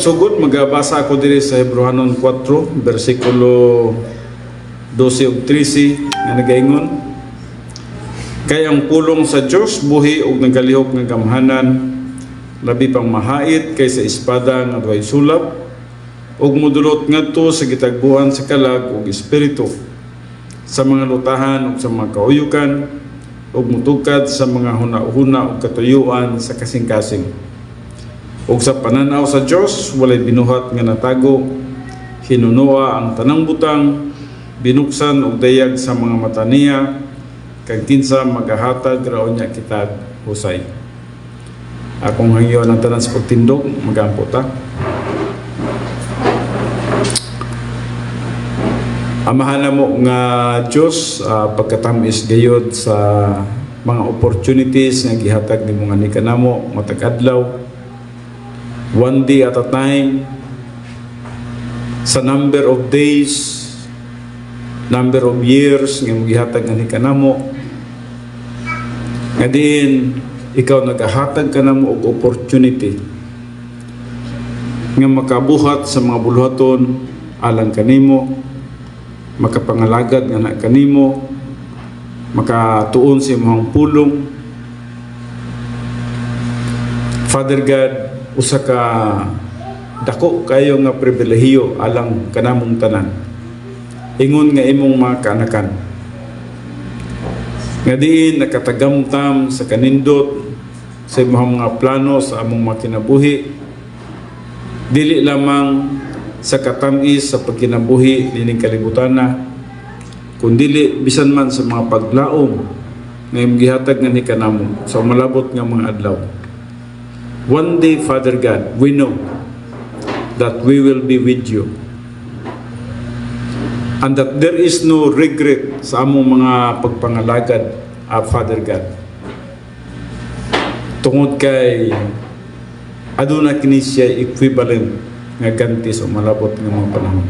pagsugod, magabasa ako diri sa Hebrewanon 4, versikulo 12 ug 13 nga nagaingon, kay ang pulong sa Dios buhi ug nagalihok nga gamhanan, labi pang mahait kaysa espada nga duhay sulab, ug modulot ngadto sa gitagbuan sa kalag ug espiritu, sa mga lutahan ug sa mga kauyukan, ug mutugkad sa mga huna-huna ug katuyuan sa kasing-kasing. Ug sa pananaw sa Dios walay binuhat nga natago, hinunua ang tanang butang, binuksan og dayag sa mga mata niya, kag kinsa magahatag raon niya kitag husay. Akong hangyo ang tanan sa pagtindog, magampo ta. Amahan na mo nga Diyos, pagkatamis gayod sa mga opportunities nga gihatag ni mga nikanamo matag adlaw, one day at a time, sa number of days, number of years nga gihatag nga nikanamo, nga din ikaw nagahatag ka namo og opportunity nga makabuhat sa mga buluhaton alang kanimo, makapangalagad nga na kanimo, makatuon sa imong pulong. Father God, usa ka dako kayo nga pribilehiyo alang kanamong tanan, ingon nga imong mga kaanakan, nga diin nakatagamtam sa kanindot sa imong mga plano sa among mga kinabuhi, dili lamang sa katamis sa pagkinabuhi dining kalibutan na, kundili bisan man sa mga paglaom nga imong gihatag nga ni kanamo sa malabot nga mga adlaw. One day, Father God, we know that we will be with you, and that there is no regret sa among mga pagpangalagad, Father God. Tungod kay aduna kini siya equivalent nga ganti sa malabot nga mga panahon.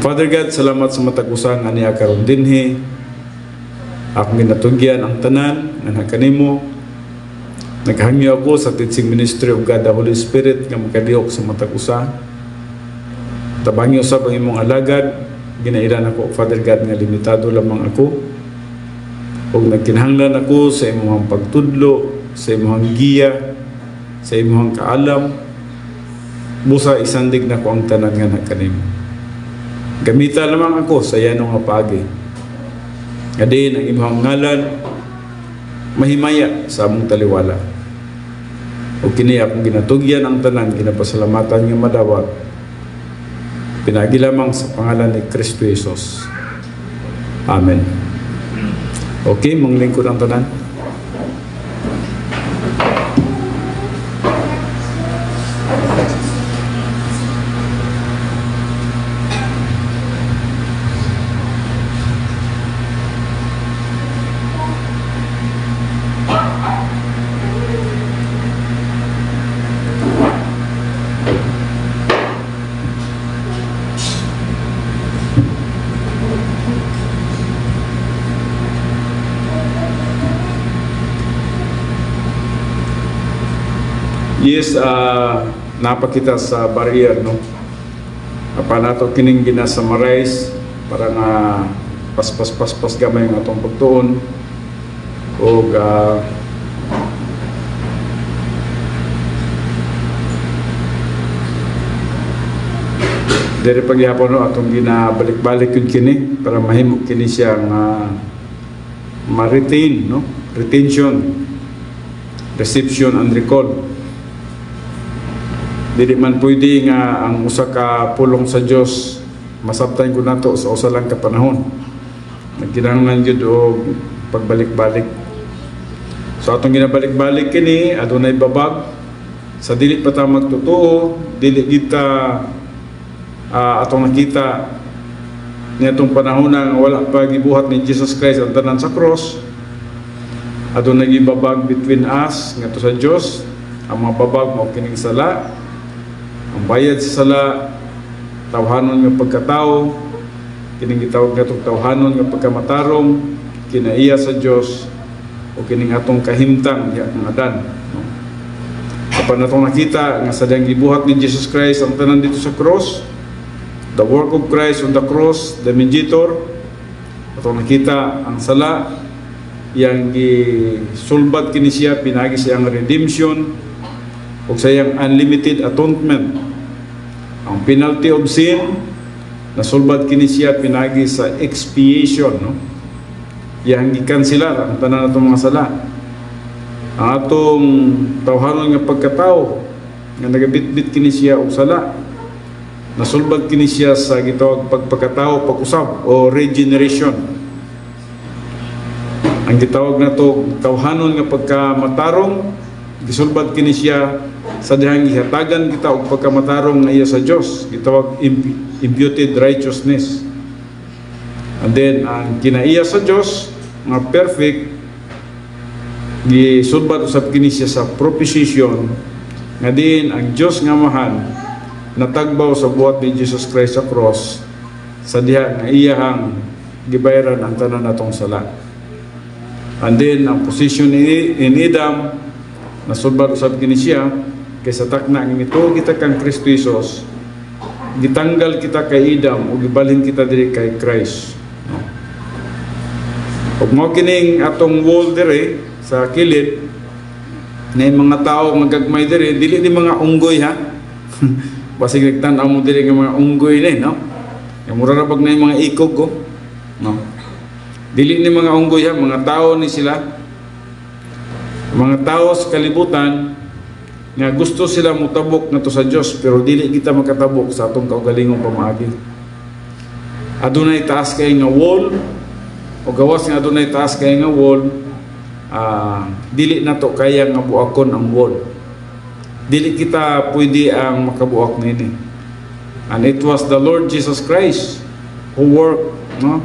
Father God, salamat sa matag-usa nga niya karon dinhi. Akong ginatugyan ang tanan nga kanimo. Naghangyo ako sa teaching ministry of God the Holy Spirit nga makadihok sa matag-usa. Tabangyo sa imong alagad, ginairan ako, Father God, nga limitado lamang ako. Ug nagkinahanglan ako sa imong pagtudlo, sa imong giya, sa imong kaalam. Busa isandig na ko ang tanan nga kanimo. Gamita lamang ako sa yanong nga paagi. Nga din ang imong ngalan mahimaya sa among taliwala. O kini akong ginatugyan ang tanan, ginapasalamatan nga madawat, pinagi lamang sa pangalan ni Kristo Jesus. Amen. Okay, manglingkod ang tanan. Yes, napakita sa barrier, no? Apa nato kining gina-summarize para nga paspas gamay ng atong pagtuon o dere pagyapon, no, atong ginabalik-balik yun kini para mahimo kini siya nga ma-retain, no? Retention, reception and recall. Dili man pwede nga ang usa ka pulong sa Dios masabtan ko nato sa usa lang ka panahon. Nagkinahanglan gyud og pagbalik-balik. So atong ginabalik-balik kini adunay babag sa dili pa ta magtotoo, dili kita atong nakita niadtong panahon nga wala pa gibuhat ni Jesus Christ ang tanan sa cross. Adunay gibabag between us ngadto sa Dios. Ang mga babag mao kining sala, ang bayad sa sala, tawhanon nga pagkatao, kining gitawag natong tawhanon nga pagkamatarong, kinaiya sa Dios o kining atong kahimtang diha ang Adan. Apan natong nakita nga sa diyang gibuhat ni Jesus Christ ang tanan dito sa cross, the work of Christ on the cross, the mediator. Atong nakita ang sala yang gisulbat kini siya, pinagi siyang redemption ug sa iyang unlimited atonement. Ang penalty of sin nasulbat kini siya, pinagi sa expiation, no? Yang gikanselar ang tanan natong mga sala. Ang atong tawhanon nga pagkatao nga nagabitbit kini siya og sala, nasulbad kini siya sa gitawag pagpakatao pag-usab o regeneration. Ang gitawag nato tawhanon nga pagkamatarong, gisulbad kini siya sa dihang gihatagan kita og pagkamatarong nga iya sa Dios, gitawag imputed righteousness. And then ang kinaiya sa Dios nga perfect, gisulbad usab kini siya sa propitiation, nga din ang Dios nga Amahan natagbaw sa buhat ni Jesus Christ sa cross, sa diha nga iyahang gibayaran ang tanan natong sala. And then ang position in Adam nasulbad usab kini siya, kaysa takna nga mituo kita kang Kristo Jesus, gitanggal kita kay Adam ug gibalhin kita diri kay Christ. Ug mao kining atong wall diri sa kilid na mga tao magagmay diri, dili ni mga unggoy ha. Basig nagtan-aw mo diri nga mga unggoy ni, no? Yang mura ra bag na yung mga ikog ko, no? Dili ni mga unggoy ha, mga tao ni sila. Mga tao sa kalibutan nga gusto sila mutabok nato sa Dios, pero dili kita makatabok sa atong kaugalingong pamaagi. Adunay taas kay nga wall, o gawas nga adunay taas kay nga wall, dili nato kaya nga buakon ang wall. Dili kita pwede ang makabuak nini. And it was the Lord Jesus Christ who worked, no?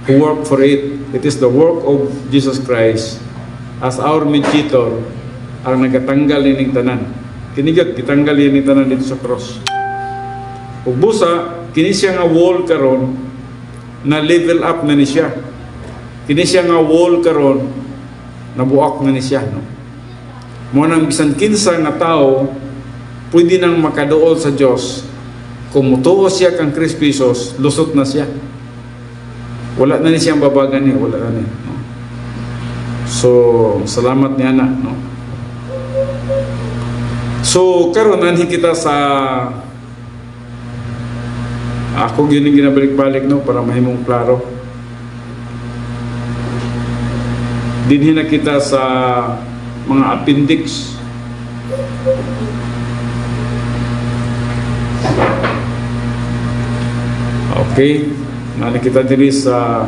Who worked for it. It is the work of Jesus Christ as our mediator ang nagatanggal ining tanan. Kinigad gitanggal ining tanan dito sa cross. Ug busa kini siya nga wall karon na level up na ni siya. Kini siya nga wall karon nabuak na ni siya, no? Mo nang bisan kinsa nga tao pwede nang makaduol sa Dios kung mutuo siya kang Kristo Jesus, lusot na siya. Wala na ni siyang babagan niya, wala na ni, no? So salamat niya na, no? So karon anhi kita sa ako gining ginabalik-balik, no, para mahimong klaro. Dinhi na kita sa mga appendix. Okay, nana kita diri sa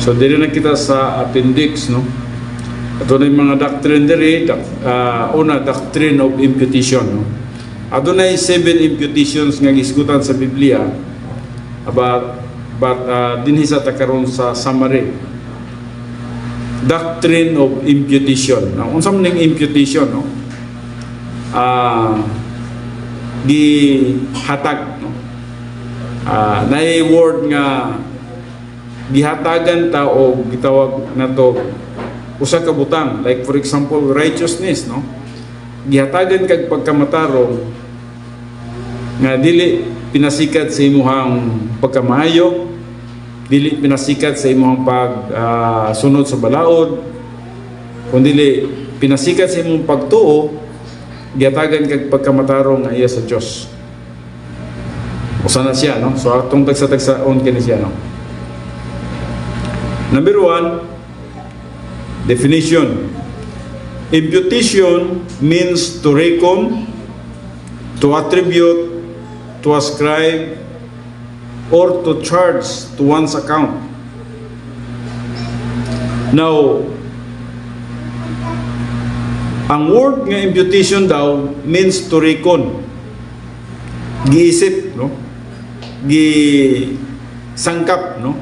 so diri na kita sa appendix, no? Ato na yung mga doctrine diri, una, doctrine of imputation, no? Ato na 7 imputations nga gisgutan sa Biblia, but dinhi sa takaron sa summary. Doctrine of imputation. Now, unsa man ning imputation, no? Gihatag, no? Naay word nga gihatagan ta o gitawag nato usa ka butang, like for example righteousness, no? Gihatagan kag pagkamatarong nga dili pinasikat sa imuhang pagkamaayo, dili pinasikat sa imuhang sunod sa balaod, kundi pinasikat sa imong pagtuo, gihatagan kag pagkamatarong nga iya sa Dios. Usa na siya, no? So atong tagsa-tagsaon kini siya, no? Number 1, definition. Imputation means to reckon, to attribute, to ascribe, or to charge to one's account. Now, ang word nga imputation daw means to reckon. Giisip, no? Gisangkap, no?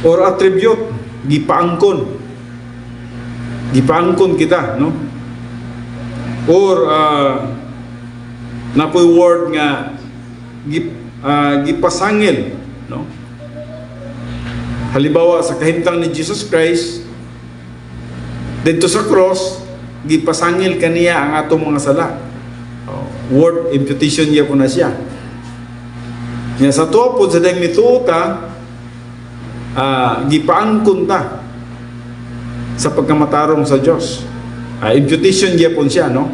Or attribute, gipaangkon. gipaangkon kita, no? Or napoy word nga gipasangil, no? Halimbawa sa kahimtang ni Jesus Christ dito sa cross, gipasangil kaniya ang atong mga sala. Word imputation niya po na siya. Nga sa tuwa po sa dang mituo ta, gipaangkon ta sa pagkamatarong sa Diyos. Imputation niya po siya, no?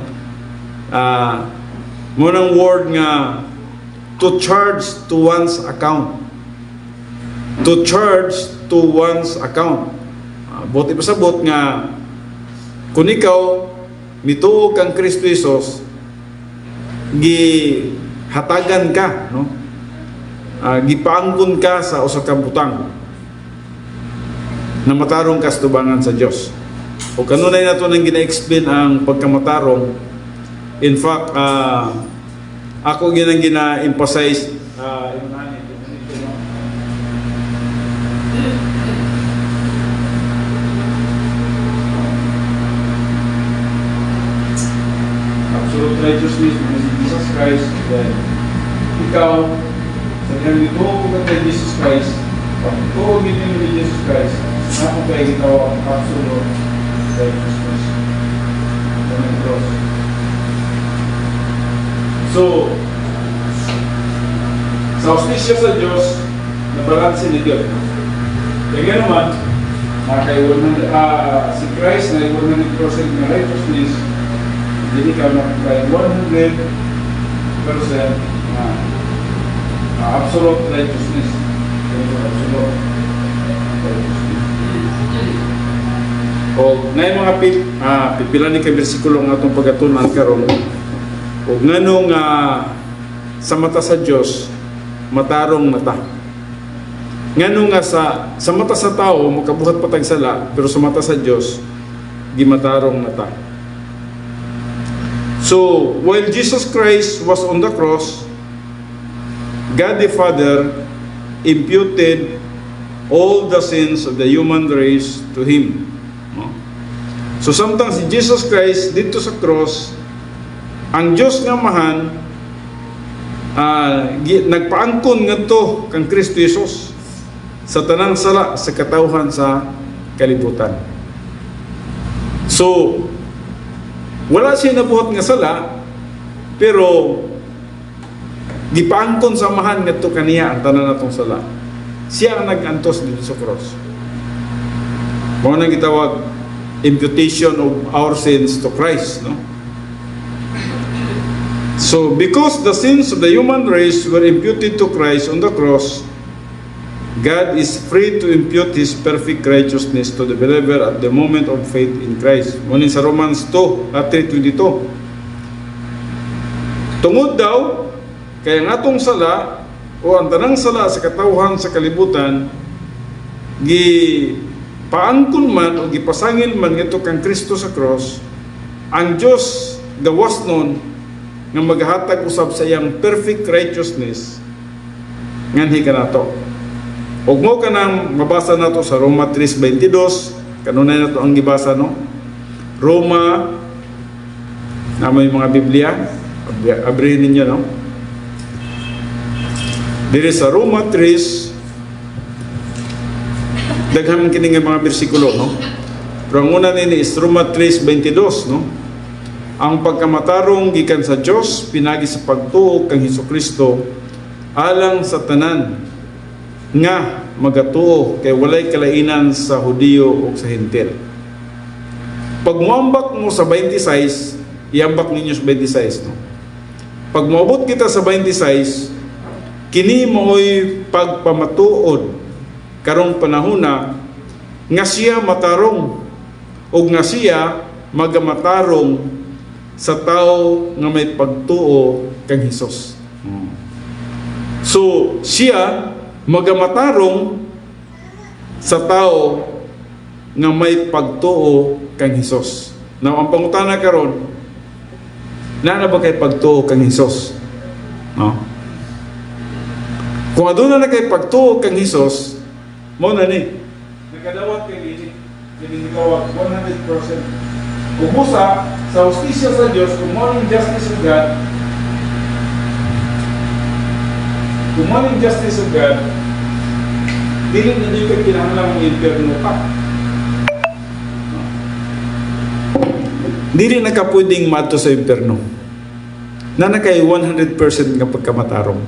Munang word nga to charge to one's account. To charge to one's account. Buti pasabot nga kung ikaw mituo kang Kristo Jesus, gihatagan ka, no? Gipaangkon ka sa usa ka butang na matarong ka sa tubangan sa Dios. O kanunay nato nang gina-explain ang pagkamatarong. In fact, ako ginang gina-emphasize absolute righteousness because of Jesus Christ, then ikaw sa diyang ito kay Jesus Christ, pag ito ginin ni Jesus Christ, na kung kayo gitawa ang absolute righteousness sa mga cross. So, sa hostisya sa Diyos, nabalansin ni Diyos. Kaya naman, si Christ na 100% na righteousness, hindi ka nakakaya 100% absolute righteousness. Absolute righteousness. O ngayon mga pipila ni kay bersikulo ng atong pagatunan karon. O nganong sa mata sa Diyos, matarong mata. Nganong nga sa mata sa tao, makabuhat patag sala, pero sa mata sa Diyos, gimatarong mata. So, while Jesus Christ was on the cross, God the Father imputed all the sins of the human race to Him. No? So, samtang si Jesus Christ dito sa cross, ang Diyos nga mahan, nagpaangkon nga to kang Kristo Jesus sa tanang sala sa katawhan sa kalibutan. So, wala siya nabuhat nga sala, pero gipaangkon sa mahan nga to kaniya ang tanan natong sala. Siya ang nag-antos dito sa cross. Mao nang gitawag imputation of our sins to Christ, no? So, because the sins of the human race were imputed to Christ on the cross, God is free to impute His perfect righteousness to the believer at the moment of faith in Christ. Muna sa Romans 3:22. Tungod daw, kaya nga atong sala, o ang tanang sala sa katawhan sa kalibutan, gipaangkon man o gipasangil man ito kang Kristo sa cross, ang Diyos gawas nun nga maghatag usab sa iyang perfect righteousness nganhi kanato. Ug mo kanang mabasa nato sa Roma 3:22, kanunay nato ang gibasa, no? Roma, na may mga Biblia, abrihin ninyo, no? Diri sa Roma 3, daghan kini nga mga bersikulo, no? Pero ang una nini is Roma 3:22, no? Ang pagkamatarong gikan sa Dios pinagi sa pagtuo kang Hesukristo alang sa tanan nga magatuo kay walay kalainan sa Hudiyo o sa Hentil. Pag muambak mo sa 26, iambak ninyo sa 26, no? Pag moabot kita sa 26, kini mooy pagpamatuod karong panahona nga siya matarong o nga siya magamatarong sa tao nga may pagtuo kang Hesus. So, siya magamatarong sa tao nga may pagtuo kang Hesus. Now, ang pangutana karon, na ba kay pagtuo kang Hesus? No? Kung aduna na kay pagtuo kang Hesus, mo na ni, nagkadawat kay gini. Kini gitawag 100%. Ug busa sa hustisya sa Dios, kung mo ning justice of God, kung mo ning justice of God, dili na di ka kinahanglan ng impierno pa. Dili na ka pwedeng madto sa impierno. Na kay 100% nga pagkamatarong.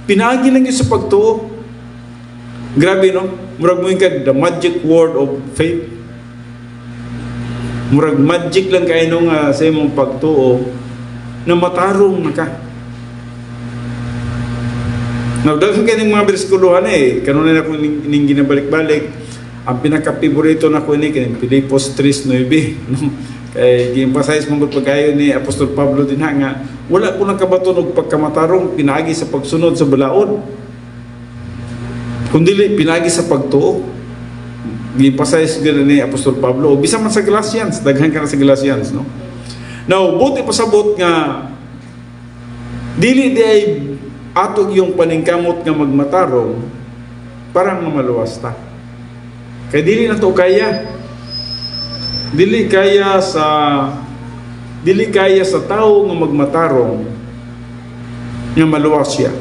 Pinaagi lang yun sa pagtuo. Grabe, no? Murag mo yung the magic word of faith. Murag magic lang kayo nung sa imong pagtuo na matarong na ka. Nagdagan kayo ng mga bersikulohan kanunay na ako ning ginabalik-balik. Ang pinaka-favorito na ko ni Filipos 3:9. No? Kay gi-emphasize mong pagkayo ni Apostol Pablo din nga wala ko nang kabaton og pagkamatarong pinaagi sa pagsunod sa balaod, kundi pinagi sa pagtuo. Gi-emphasize gid ni Apostol Pablo o bisan man sa Galatians, daghan ka na sa Galatians, no? Now, buti pasabot nga dili di ay atog yung paningkamot nga magmatarong parang maluwas ta. Kay dili na to kaya. Dili kaya sa tao nga magmatarong nga maluwas siya.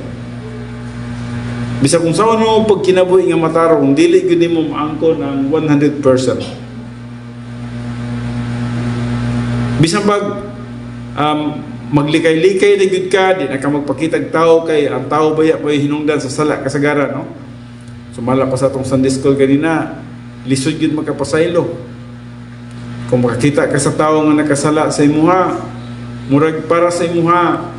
Bisa kung saan mo pag kinabuhi nga matarong, dili gyud nimo maangkon ang 100%. Bisan pag maglikay-likay na gyud ka, di na ka magpakitag tao kay ang tao baya pa hinungdan sa sala kasagaran, no? Sumala pa sa atong Sunday school kanina, lisod gyud magkapasaylo. Kung makakita ka sa tao nga nakasala sa imuha, murag para sa imuha,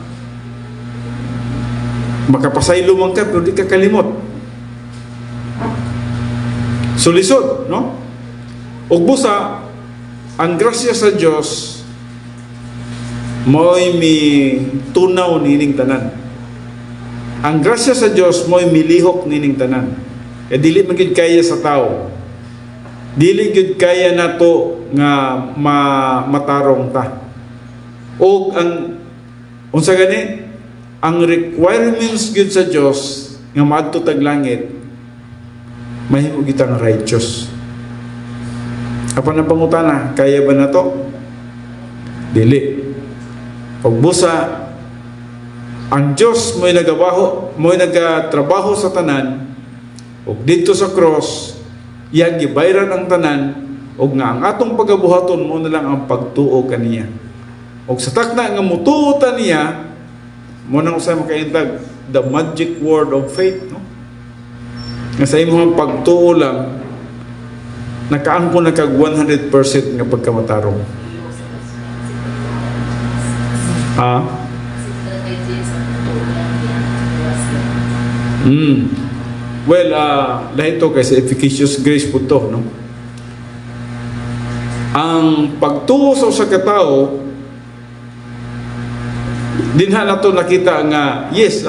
makapasaylo man ka, pero di ka kalimot. So lisod, no? Ug busa, ang grasya sa Dios mo'y mi tunaw nining tanan. Ang grasya sa Dios mo'y milihok nining tanan. E dili man gid kaya sa tao. Dili gid kaya nato nga matarong ta. O ang unsa gani ang requirements gid sa Dios nga maadto tag langit mahimo kitang righteous. Apan ang pangutana, kaya ba nato? Dili. Pagbusa ang Dios mo'y nagatrabaho sa tanan ug dito sa cross iyang gibayran ang tanan ug nga ang atong pagabuhaton mo na lang ang pagtuo kaniya. Ug sa takna nga mutuo ta niya mo nang usay makaintag the magic word of faith, no? Nga sa imong pagtuo lang nakaangkon na kag 100% nga pagkamatarong. Well, dahil ito kasi efficacious grace po to, no? Ang pagtuo sa usa ka tawo dinha nato nakita nga yes,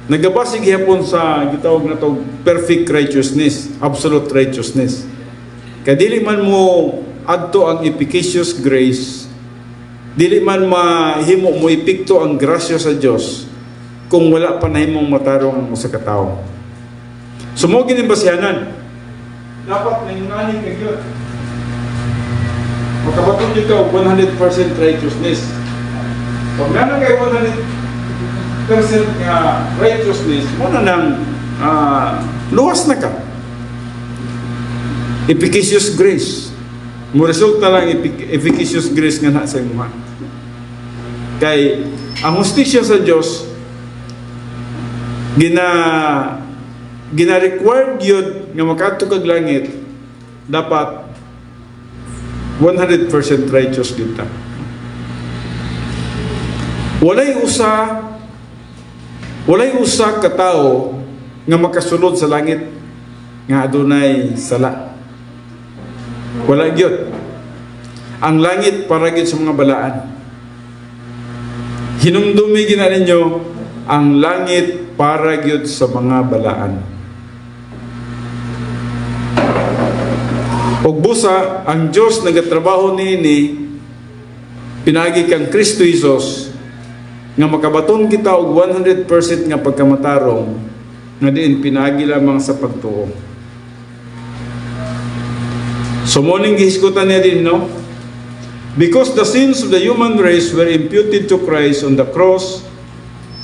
nagabasig hapon sa gitawag na to perfect righteousness, absolute righteousness. Kaya dili man mo adto ang efficacious grace, dili man mahimo mo epekto ang grasya sa Dios kung wala pa nahimong matarong ang usa ka tawo. Sumugin ang basihanan. Dapat nangingani ka gyud. Makabaton jud ka 100% righteousness. Pag na kay 100% nga righteousness, mo na nang luwas na ka. Efficacious grace. Mo resulta lang efficacious grace nga na sa imuha. Kay ang hustisya sa Dios gina-required yun nga makaadto kag langit dapat 100% righteous kita. Walay usa ka tawo nga makasulod sa langit nga adunay sala. Wala gyud. Ang langit para gyud sa mga balaan. Hinumdumi gina ninyo ang langit para gyud sa mga balaan. Ug busa ang Dios nagatrabaho niini pinagi kang Kristo Jesus nga makabaton kita og 100% nga pagkamatarong nga diin pinagi lamang sa pagtuo. So morning gihisgutan niya din, no? Because the sins of the human race were imputed to Christ on the cross,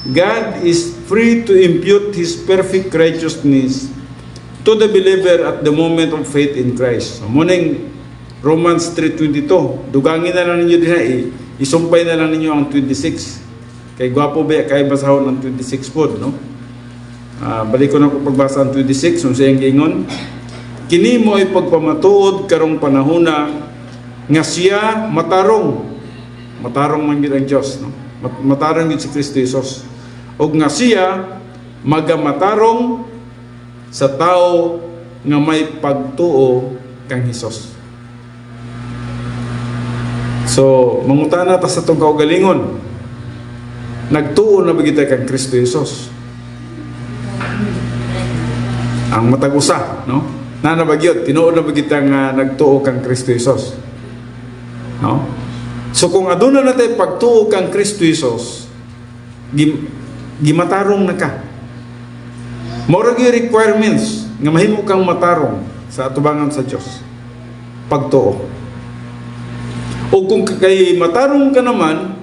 God is free to impute His perfect righteousness to the believer at the moment of faith in Christ. So morning, Romans 3:22. Dugangin na lang ninyo din, isumpay na lang ninyo ang 26. Kay gwapo ba kay basahon ng 26 pod, no? Balik ko na ko pagbasa ang 26, kung siyang gingon. Kini mo ay pagpamatuod karong panahona nga siya matarong man gid ang Dios, no? Matarong gid si Kristo Jesus. Og nga siya magamatarong sa tao nga may pagtuo kang Hesus. So, mangutana ta sa tong kaugalingon. Nagtuo na ba kita kang Kristo Jesus? Ang matag-usa, no? Nanabagyot, tinuod na ba kita nga nagtuo kang Kristo Jesus? No? So kung aduna na tayo pagtuo kang Kristo Jesus, gimatarong na ka. Mora gi requirements nga mahimo kang matarong sa atubangan sa Dios. Pagtuo. O kung kay matarong ka naman,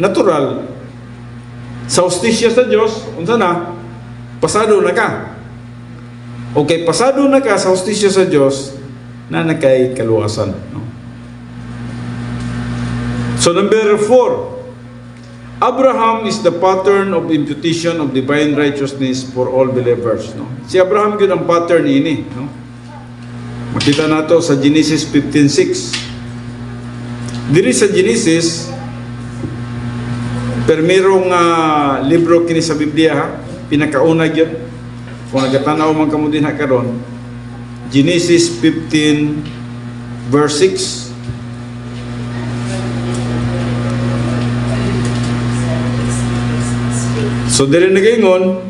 natural, sa hustisya sa Dios, unsa na? Pasado na ka. Okay, pasado na ka sa hustisya sa Dios, na nakay kaluwasan. No? So number 4, Abraham is the pattern of imputation of divine righteousness for all believers. No? Si Abraham yun ang pattern ini. No? Makita nato sa Genesis 15:6. Diri sa Genesis, permirong libro kini sa Biblia, ha? Pinakauna yun. Kung nagatanaw man kamo din karon, Genesis 15 verse 6. So diri nagaingon,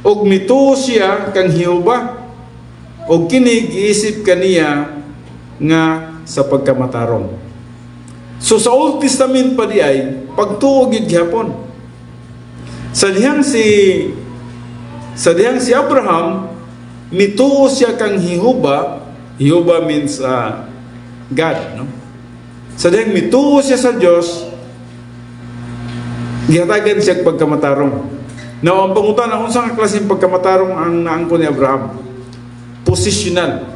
og mituo siya kang Jehova, og kini giisip kaniya nga sa pagkamatarong. So sa Old Testament pa di ay pagtuo gid gyapon. Sa dihang si Abraham, mituo siya kang Jehova. Jehova means God, no? Sa dihang mituo siya sa Dios, gihatagan siya pagkamatarong. Now, ang pangutan, unsa nga klaseng pagkamatarong ang naangko ni Abraham? Positional.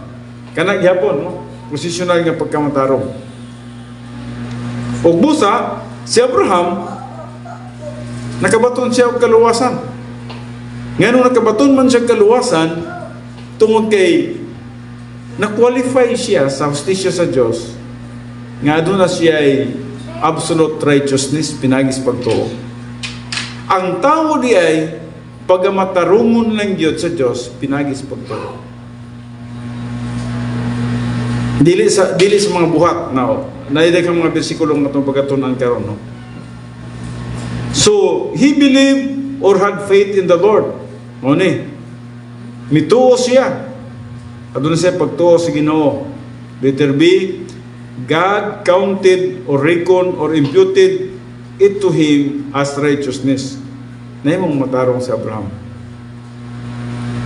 Kana gyapon, no? Positional nga pagkamatarong. Og busa, si Abraham, nakabaton siya og kaluwasan. Ngano nakabaton man siya kaluwasan, tungod kay na-qualify siya sa hustisya sa Dios. Nga aduna siya ay absolute righteousness, pinagis pagtuo. Ang tao di ay pagamatarungon lang gyud sa Dios, pinagis pagtuo. Dili sa mga buhat now. Naiday kang mga bersikulong na itong pagkatunan karon, no? So, he believed or had faith in the Lord. Muni, mituo siya. Aduna siya pagtuo sa Ginoo. Letter B, God counted or reckoned or imputed it to him as righteousness. Nahimong matarong si Abraham.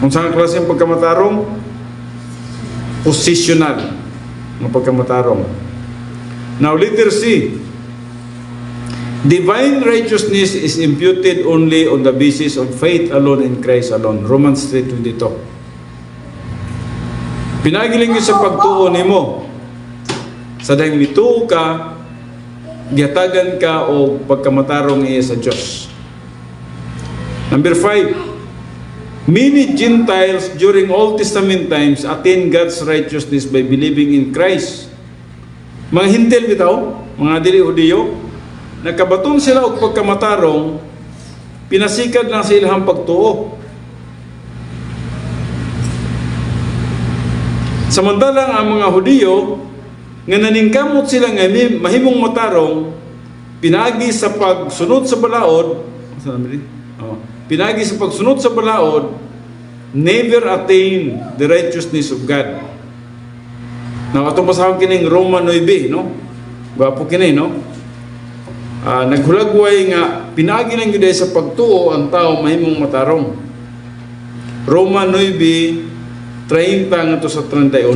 Kung saan klase yung pagkamatarong? Positional ng pagkamatarong. Now, letter C, divine righteousness is imputed only on the basis of faith alone in Christ alone. Romans 3:22. Pinagiling yun sa pagtuo nimo. Sa dahil mituo ka, gihatagan ka o pagkamatarong iya sa Diyos. Number 5, many Gentiles during Old Testament times attain God's righteousness by believing in Christ. Mga Hintil bitaw, mga dili Hudiyo, nagkabaton sila og pagkamatarong, pinasikad lang sa ilahang pagtuo. Samantalang ang mga Hudiyo, nga naningkamot sila nga mahimong matarong, pinagi sa pagsunod sa balaod, pinagi sa pagsunod sa balaod, never attain the righteousness of God. Now, atong basahon kining Roma 9, no? Gwapo kini, no? Naghulagway nga pinagi lang gyud sa pagtuo ang tao mahimong matarong. Roma 9:30 ngadto sa 31.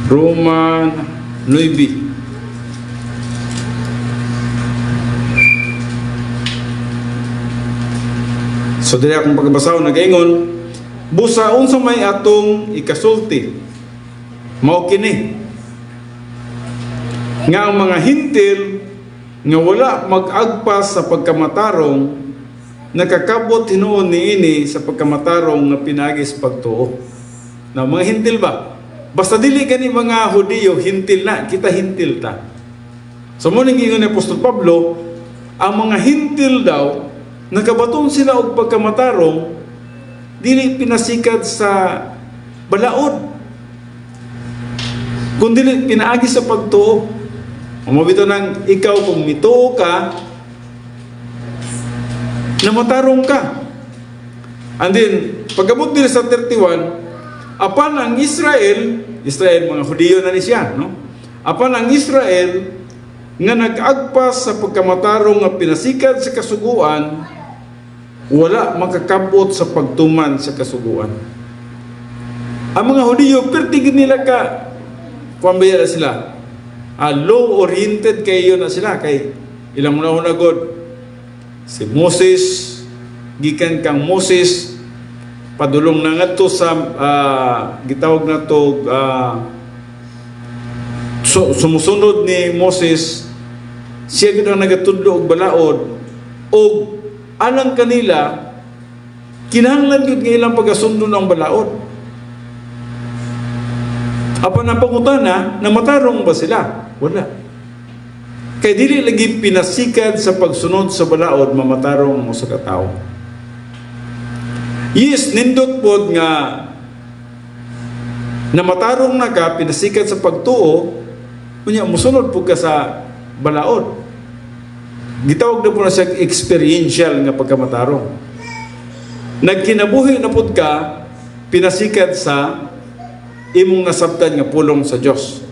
Roman 9. So dili akong pagbasaw nagaingon, busa unsa may atong ikasulti mao kini nga ang mga hintil nga wala mag-agpas sa pagkamatarong nakakabot hinuon niini sa pagkamatarong nga pinagis pagtuo. Na mga hintil ba? Basta dili gani mga Hudiyo hintil na, kita hintil ta. So mo ning ingon ni Apostol Pablo, ang mga hintil daw nagabaton sila og pagkamatarong dili pinasikat sa balaod, kundi pinaagi sa pagtuo. Mabito nang ikaw kung mituo ka, namatarong ka. And then, pagabot din sa 31, apan ang Israel mga Hudiyo na ni siya, no? Apan ang Israel nga nag-agpas sa pagkamatarong nga pinasikat sa kasuguan, wala makakabot sa pagtuman sa kasuguan. Ang mga Hudiyo, pertigin nila ka, kuambaya na sila. Law-oriented kayo na sila. Kay ilang muna God, si Moses, gikan kang Moses, padulong na nga to sa, gitawag na to, sumusunod ni Moses, siya gito nagatudlo og balaod, og alang kanila, kinahanglan yun nga ilang pagasundo ng balaod. Apa na pangutana, namatarong ba sila? Wala. Kaya dili lagi pinasikad sa pagsunod sa balaod, mamatarong mo sa katao. Yes, nindot pod nga namatarong na ka, pinasikad sa pagtuo, kunya musunod po ka sa balaod. Gitawag na po na siya experiential nga pagkamatarong. Nagkinabuhi na po ka, pinasikad sa imong nasabtan nga pulong sa Dios.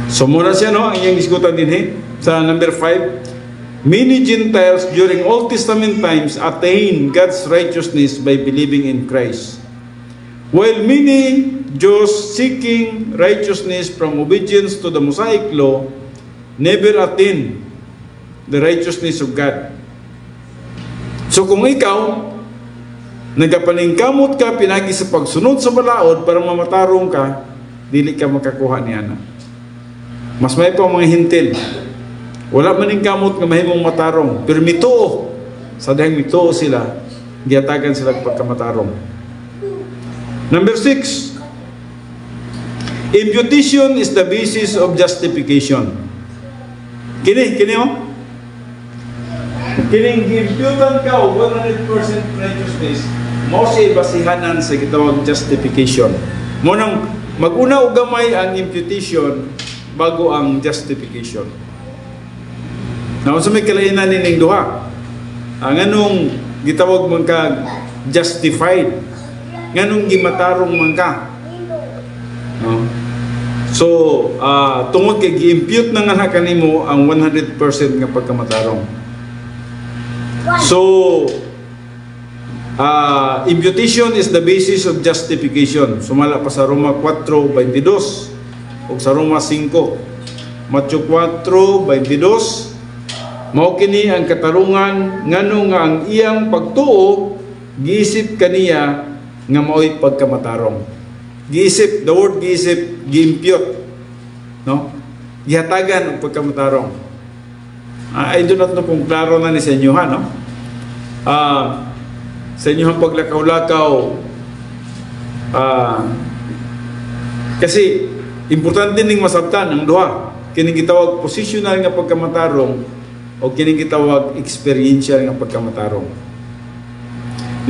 So muna siya, no, ang iyang isgutan din sa number 5. Many Gentiles during Old Testament times attain God's righteousness by believing in Christ, while many Jews seeking righteousness from obedience to the Mosaic law never attain the righteousness of God. So kung ikaw nagapaningkamot ka pinagi sa pagsunod sa balaod para mamatarong ka, dili ka makakuha niya na. Mas may pa mga hintil. Wala maningkamot nga mahimong matarong, pero mituo. Sa dahil mituo sila, giyatagan sila pagkamatarong. Number 6. Imputation is the basis of justification. Kini oh. Kining imputan ka o 100% righteousness, mo siya basihanan sa gitawag justification. Mo nang mag-una o gamay ang imputation bago ang justification. Now, sa may kalainan nining duha, ang anong gitawag man ka justified, nganong gimatarong man ka. No? So, tungod kay gi-impute na nga kanimo ang 100% nga pagkamatarong. So, imputation is the basis of justification. Sumala pa sa Roma 4:22 o sa Roma 5. Matthew 4:22, mao kini ang katarungan ngano nga ang iyang pagtuo giisip kaniya nga mao'y pagkamatarong. Giisip, the word giisip, gi-impute, no? Gihatagan ang pagkamatarong. I do not know kung klaro na ni sa inyo, no? Sa inyong paglakaw-lakaw, kasi importante ning masabtan ang duha. Kining gitawag positional nga pagkamatarong o kining gitawag experiential nga pagkamatarong.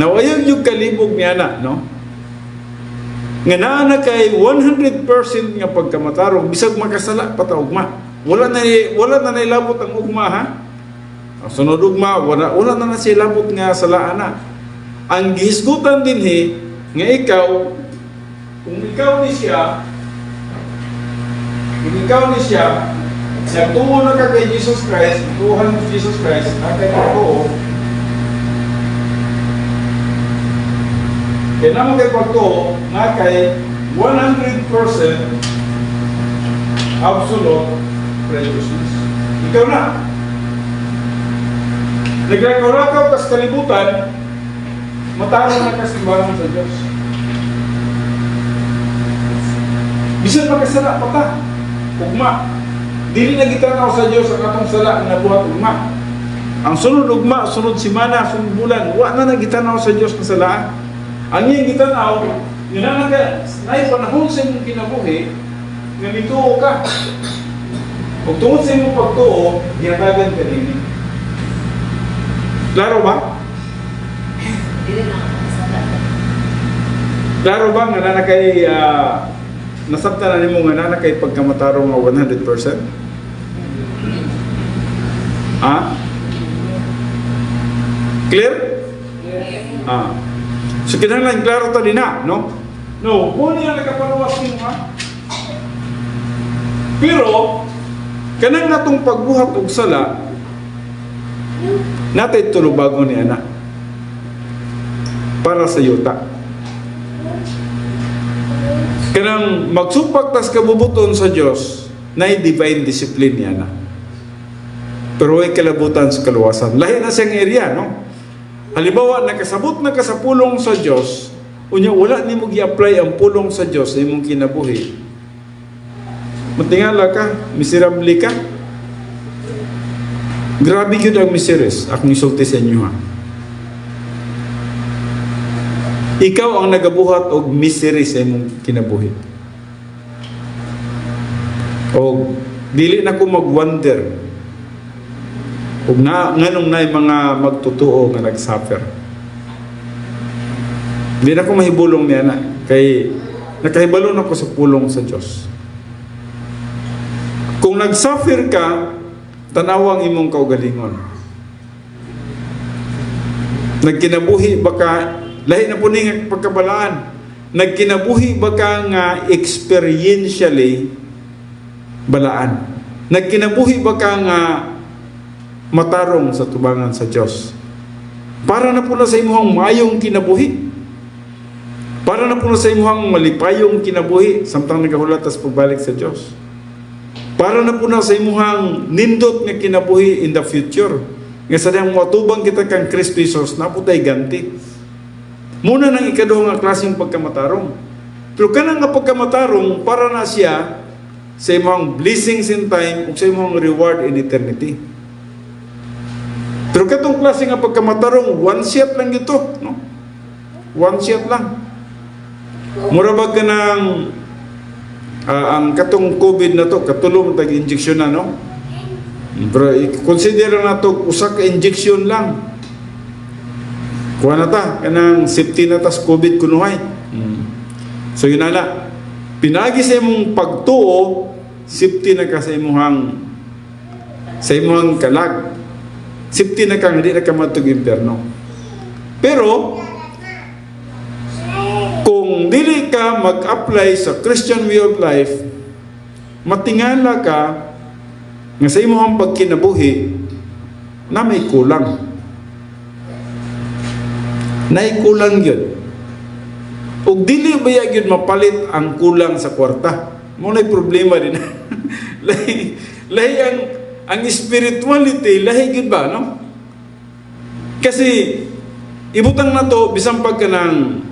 Now, ayaw yung kalibog niya na, no? Nga naa kay 100% nga pagkamatarong, bisag makasala pa ta ugma. Wala na nailabot ang ugma, ha? Sunod ugma, wala na siya labot nga salaan na. Ang gihisgutan din nga ikaw, kung ikaw ni siya, siya tungo na ka kay Jesus Christ, tuhan mo Jesus Christ, nakay ako, kaya naman kay pagto, nakay 100% absolute righteousness. Ikaw na. Naglakaw-lakaw ka sa kalibutan, matarong na kasimbahan sa Diyos. Bisan magkasala pa ka. Ugma. Dili na gitanaw sa Diyos ang atong sala na buhat ugma. Ang sunod ugma, sunod simana, sunod bulan, wa na nagitanaw sa Diyos na salaan. Ang iyang gitanaw, yun na na'y panahon sa imong kinabuhi, nga nituo ka. Kung tungod sa imong pagtuo, ginatagan ka din. Klaro ba? Klaro ba nga na kay nasabta na nimo nga na kay pagkamatarong nga 100%? Ha? Clear? So kinahanglan klaro ta din na, no? No, kung niya nakapaluwas mo ha. Pero kanang natong pagbuhat og sala natay tulubago ni anak para sa yuta. Kanang magsupak tas kabubuton sa Dios nay divine discipline niya na. Pero ay kalabutan sa kaluwasan. Lahi na siyang area, no? Halimbawa, nakasabot na ka sa pulong sa Diyos, unya wala ni mo gi-apply ang pulong sa Diyos sa imong kinabuhi. Matingala ka, miserable ka. Grabe yun ang miseries. Akong isulti sa inyo ha. Ikaw ang nagabuhat og misery sa imong kinabuhi. O dili na ko mag-wonder ug nganong nay mga magtutuo nga nagsuffer. Di na ko mahibulong niya na kay nakahibalo na ko sa pulong sa Diyos. Kung nagsuffer ka, tanawang imong kaugalingon. Nagkinabuhi ba ka, lahi na po ning pagkabalaan, nagkinabuhi ba ka nga experientially balaan? Nagkinabuhi ba ka nga matarong sa tubangan sa Diyos? Para na po na sa imuhang mayong kinabuhi. Para na po na sa imuhang malipayong kinabuhi samtang nagahulat tas pagbalik sa Diyos. Para na po na sa imuhang nindot nga kinabuhi in the future. Nga sa diyang matubang kita kang Kristo Jesus, naputay ganti. Muna nang ikaduhang nga klaseng pagkamatarong. Pero kanang nga pagkamatarong, para na siya sa imuhang blessings in time o sa imuhang reward in eternity. Pero katong klase nga pagkamatarong, one shot lang ito. No? One shot lang. Murabag ka ng ang katong COVID na to, katulong tag-injection na, no? Pero consider na to, usa ka injection lang. Kuha na ta, kanang safety na tas COVID kunuhay. So yun na. Pinagi sa imong pagtuo, safety na ka sa imong kalag. Safety na ka, hindi na ka matug impyerno. Pero, kung dili ka mag-apply sa Christian way of life, matingala ka nga sa imong pagkinabuhi na may kulang. Nay kulang yun. Ug dili ba yun mapalit ang kulang sa kwarta? Muna'y problema din. lahi ang spirituality, lahi yun ba, no? Kasi ibutang na to, bisang pagka ng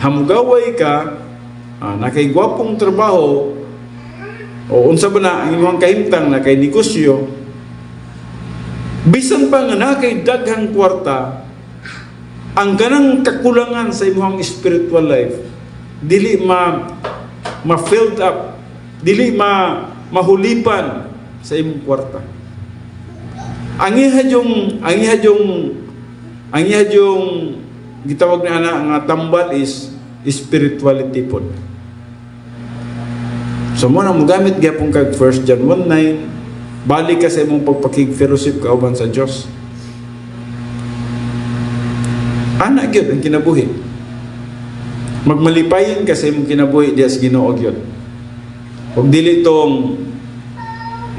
hamugaway ka, nakaigwapong trabaho, o unsa ba na ang imong kahimtang na kay negosyo, bisan pa nga nakay daghang kwarta, ang ganang kakulangan sa imong spiritual life, dili ma-filled up, dili mahulipan sa imong kwarta. Ang ihadjong gitawag na nga tambal is spirituality po. So mo na mogamit gyapon kag 1 John 1:9, balik ka sa imong pagpakig-fellowship kauban sa Dios. Ana gyud ang kinabuhi. Magmalipayon ka sa imong kinabuhi diha sa Ginoo gyud. Ug dili tong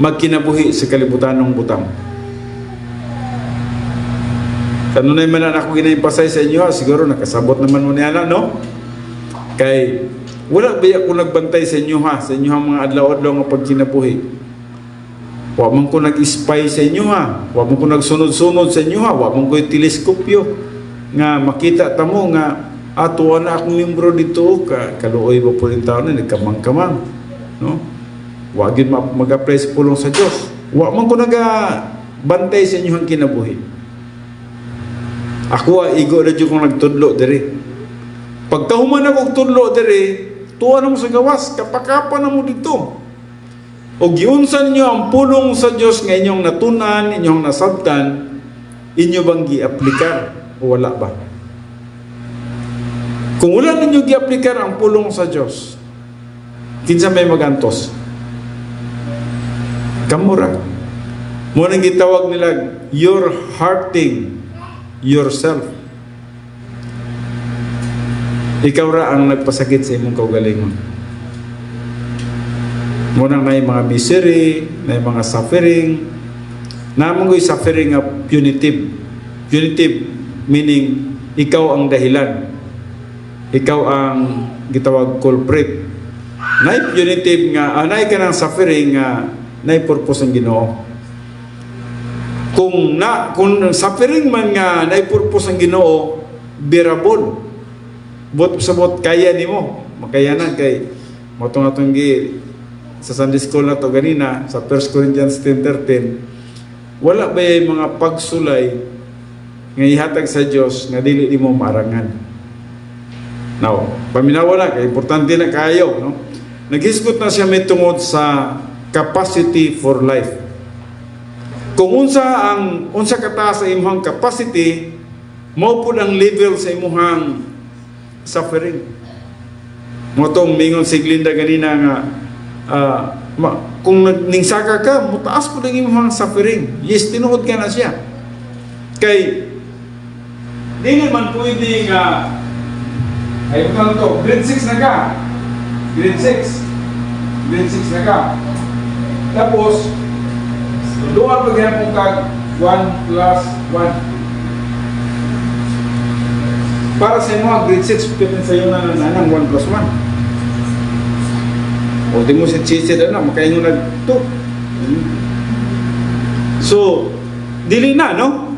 magkinabuhi sa kalibutanong butang. Kanunay man ako ginaimpasay sa inyo, siguro nakasabot naman mo niya, no? Kay wala ba ako nagbantay sa inyo ha, sa inyo ang mga adlaw-adlaw nga pagkinabuhi. Wa man ko nag-spy sa inyo ha, wa man ko nagsunod-sunod sa inyo ha, wa man ko teleskopyo nga makita ta mo nga ato na akong membro dito kaluoy ba po rin tao na nagkamang-kamang, no? Wa gyud mag-apply sa pulong sa Dios. Wa man ko bantay sa inyo ang kinabuhi. Ako igo na dyan kong nagtudlo diri. Pagkahuman ako tudlo diri, tuwa na mo sa gawas, kapakapan na mo dito. O giunsan niyo ang pulong sa Dios nga inyong natunan, inyong nasabtan, inyo bang gi-aplikar o wala ba? Kung wala ninyo gi-aplikar ang pulong sa Dios, kinsa may magantos? Kamura. Mo nang gitawag nila, you're hurting yourself. Ikaw ra ang nagpasakit sa imong kaugalingon. Muna na mga misery, na mga suffering. Namang ko'y suffering nga punitive. Punitive meaning ikaw ang dahilan. Ikaw ang gitawag culprit. Nay punitive nga, anay ka ng suffering nga nay purpose ang Ginoo. Kung suffering man nga nay purpose ang Ginoo, bearable. Bot kaya nimo, makayanan kay mo tong atong sa Sunday school na to ganina sa 1 Corinthians 10:13, wala ba yung mga pagsulay nga ihatag sa Dios nga dili nimo marangan. Now, paminawa na kay importante na kayo, no? Naghisgot na siya may tungod sa capacity for life. Kung unsa kataas sa imong capacity, mao pud ang level sa imong suffering. Mo tong mingon si Glinda ganina nga kung ningsaka ka, mutaas po lang imong suffering. Yes, tinuod ka na siya. Kay di naman pwede nga ay ito to, grade 6 na ka. Grade 6 na ka. Tapos duha pa gyapon kag 1 plus 1. Para sa inyo, grade 6, pitin sa iyo na nanang 1 plus 1. O di mo si Chisid na, makaingon na 2. So, dili na, no?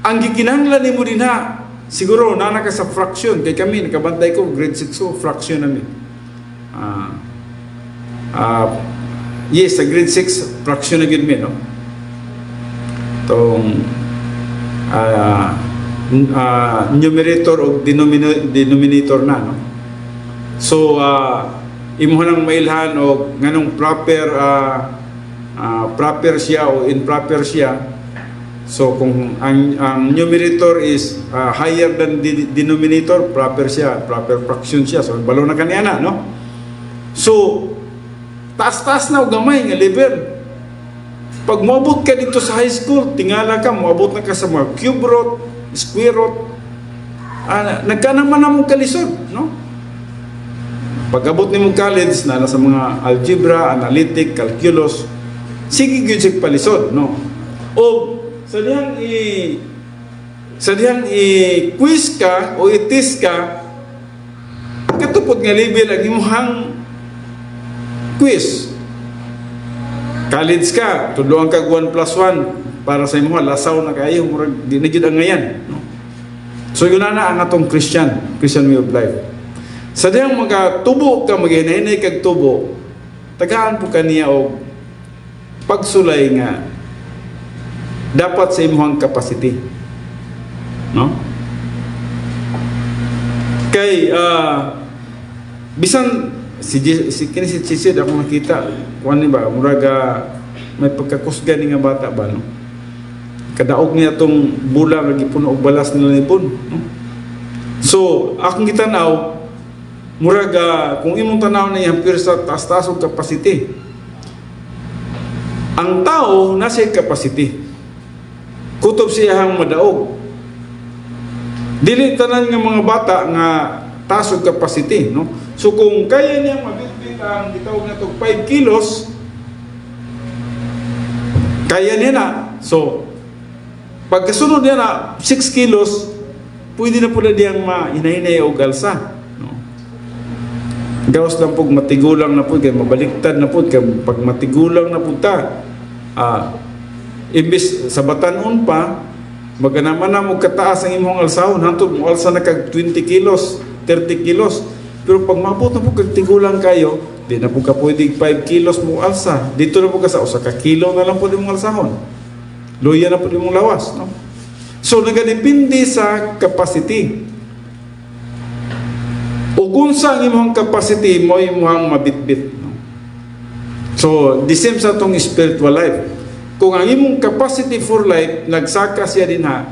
Ang gikinahanglan ni mo din ha, siguro, nana ka sa fraction, kay kami, nakabantay ko, grade 6 so, fraction namin. Yes, sa grade 6, fraction na gid mi, no? Itong numerator o denominator na, no? So imo nang mailhan og nganong proper siya o improper siya. So kung ang numerator is higher than denominator, proper siya, proper fraction siya. So balo na kaniana, no? So taas-taas na og gamay nga level. Pag moabot ka dito sa high school, tingala ka, moabot na ka sa mga cube root, square root, nagkanaman na mong kalisod, no? Pag abot ni mong college, na sa mga algebra, analytic, calculus, sige gyud sig palisod, no? O sa dihang i-quiz ka o i-test ka, katupod nga level ang imong quiz. College ka, tudloan kag 1 plus 1 para sa imo lasaw na kayo, murag di na gyud ang ngayan, no? So yun na ang atong Christian way of life. Sa dihang magatubo ka, maghinay kag tubo, tagaan po kaniya og pagsulay nga dapat sa imong capacity, no? Kay bisan si Chisid ako nakita kuan ni ba muraga may pagkakusgan ni nga bata ba, no? Kadaog niya tong bulang lagi puno og balas nila nipon, no? So akong gitanaw muraga kung imong tanaw na iyang pirsa taas-taas og capacity, ang tao nasa capacity kutob siyang madaog. Dili tanan nga mga bata nga taas og capacity, no? So kung kaya niya mabitbit ang gitawag na to 5 kilos, kaya niya na. So pagkasunod niya na 6 kilos, pwede na po na diyang mahinay-hinay o galsa. No? Gawas lang po, matigulang na po, kaya mabaliktad na po, kaya pag matigulang na po ta, imbis sa batanon pa, maganaman na mo kataas ang imong alsahon, hantod mo alsa na kag 20 kilos, 30 kilos. Pero pag mabot na po kag tigulang kayo, di na po ka pwede 5 kilos mo alsa. Dito na po ka sa usa ka kilo na lang po di mong alsahon. Luya na po di mong lawas. No? So, nagadepende sa capacity. O kung sa imong capacity mo, imong mabitbit. No? So, the same sa itong spiritual life. Kung ang imong capacity for life, nagsaka siya din ha,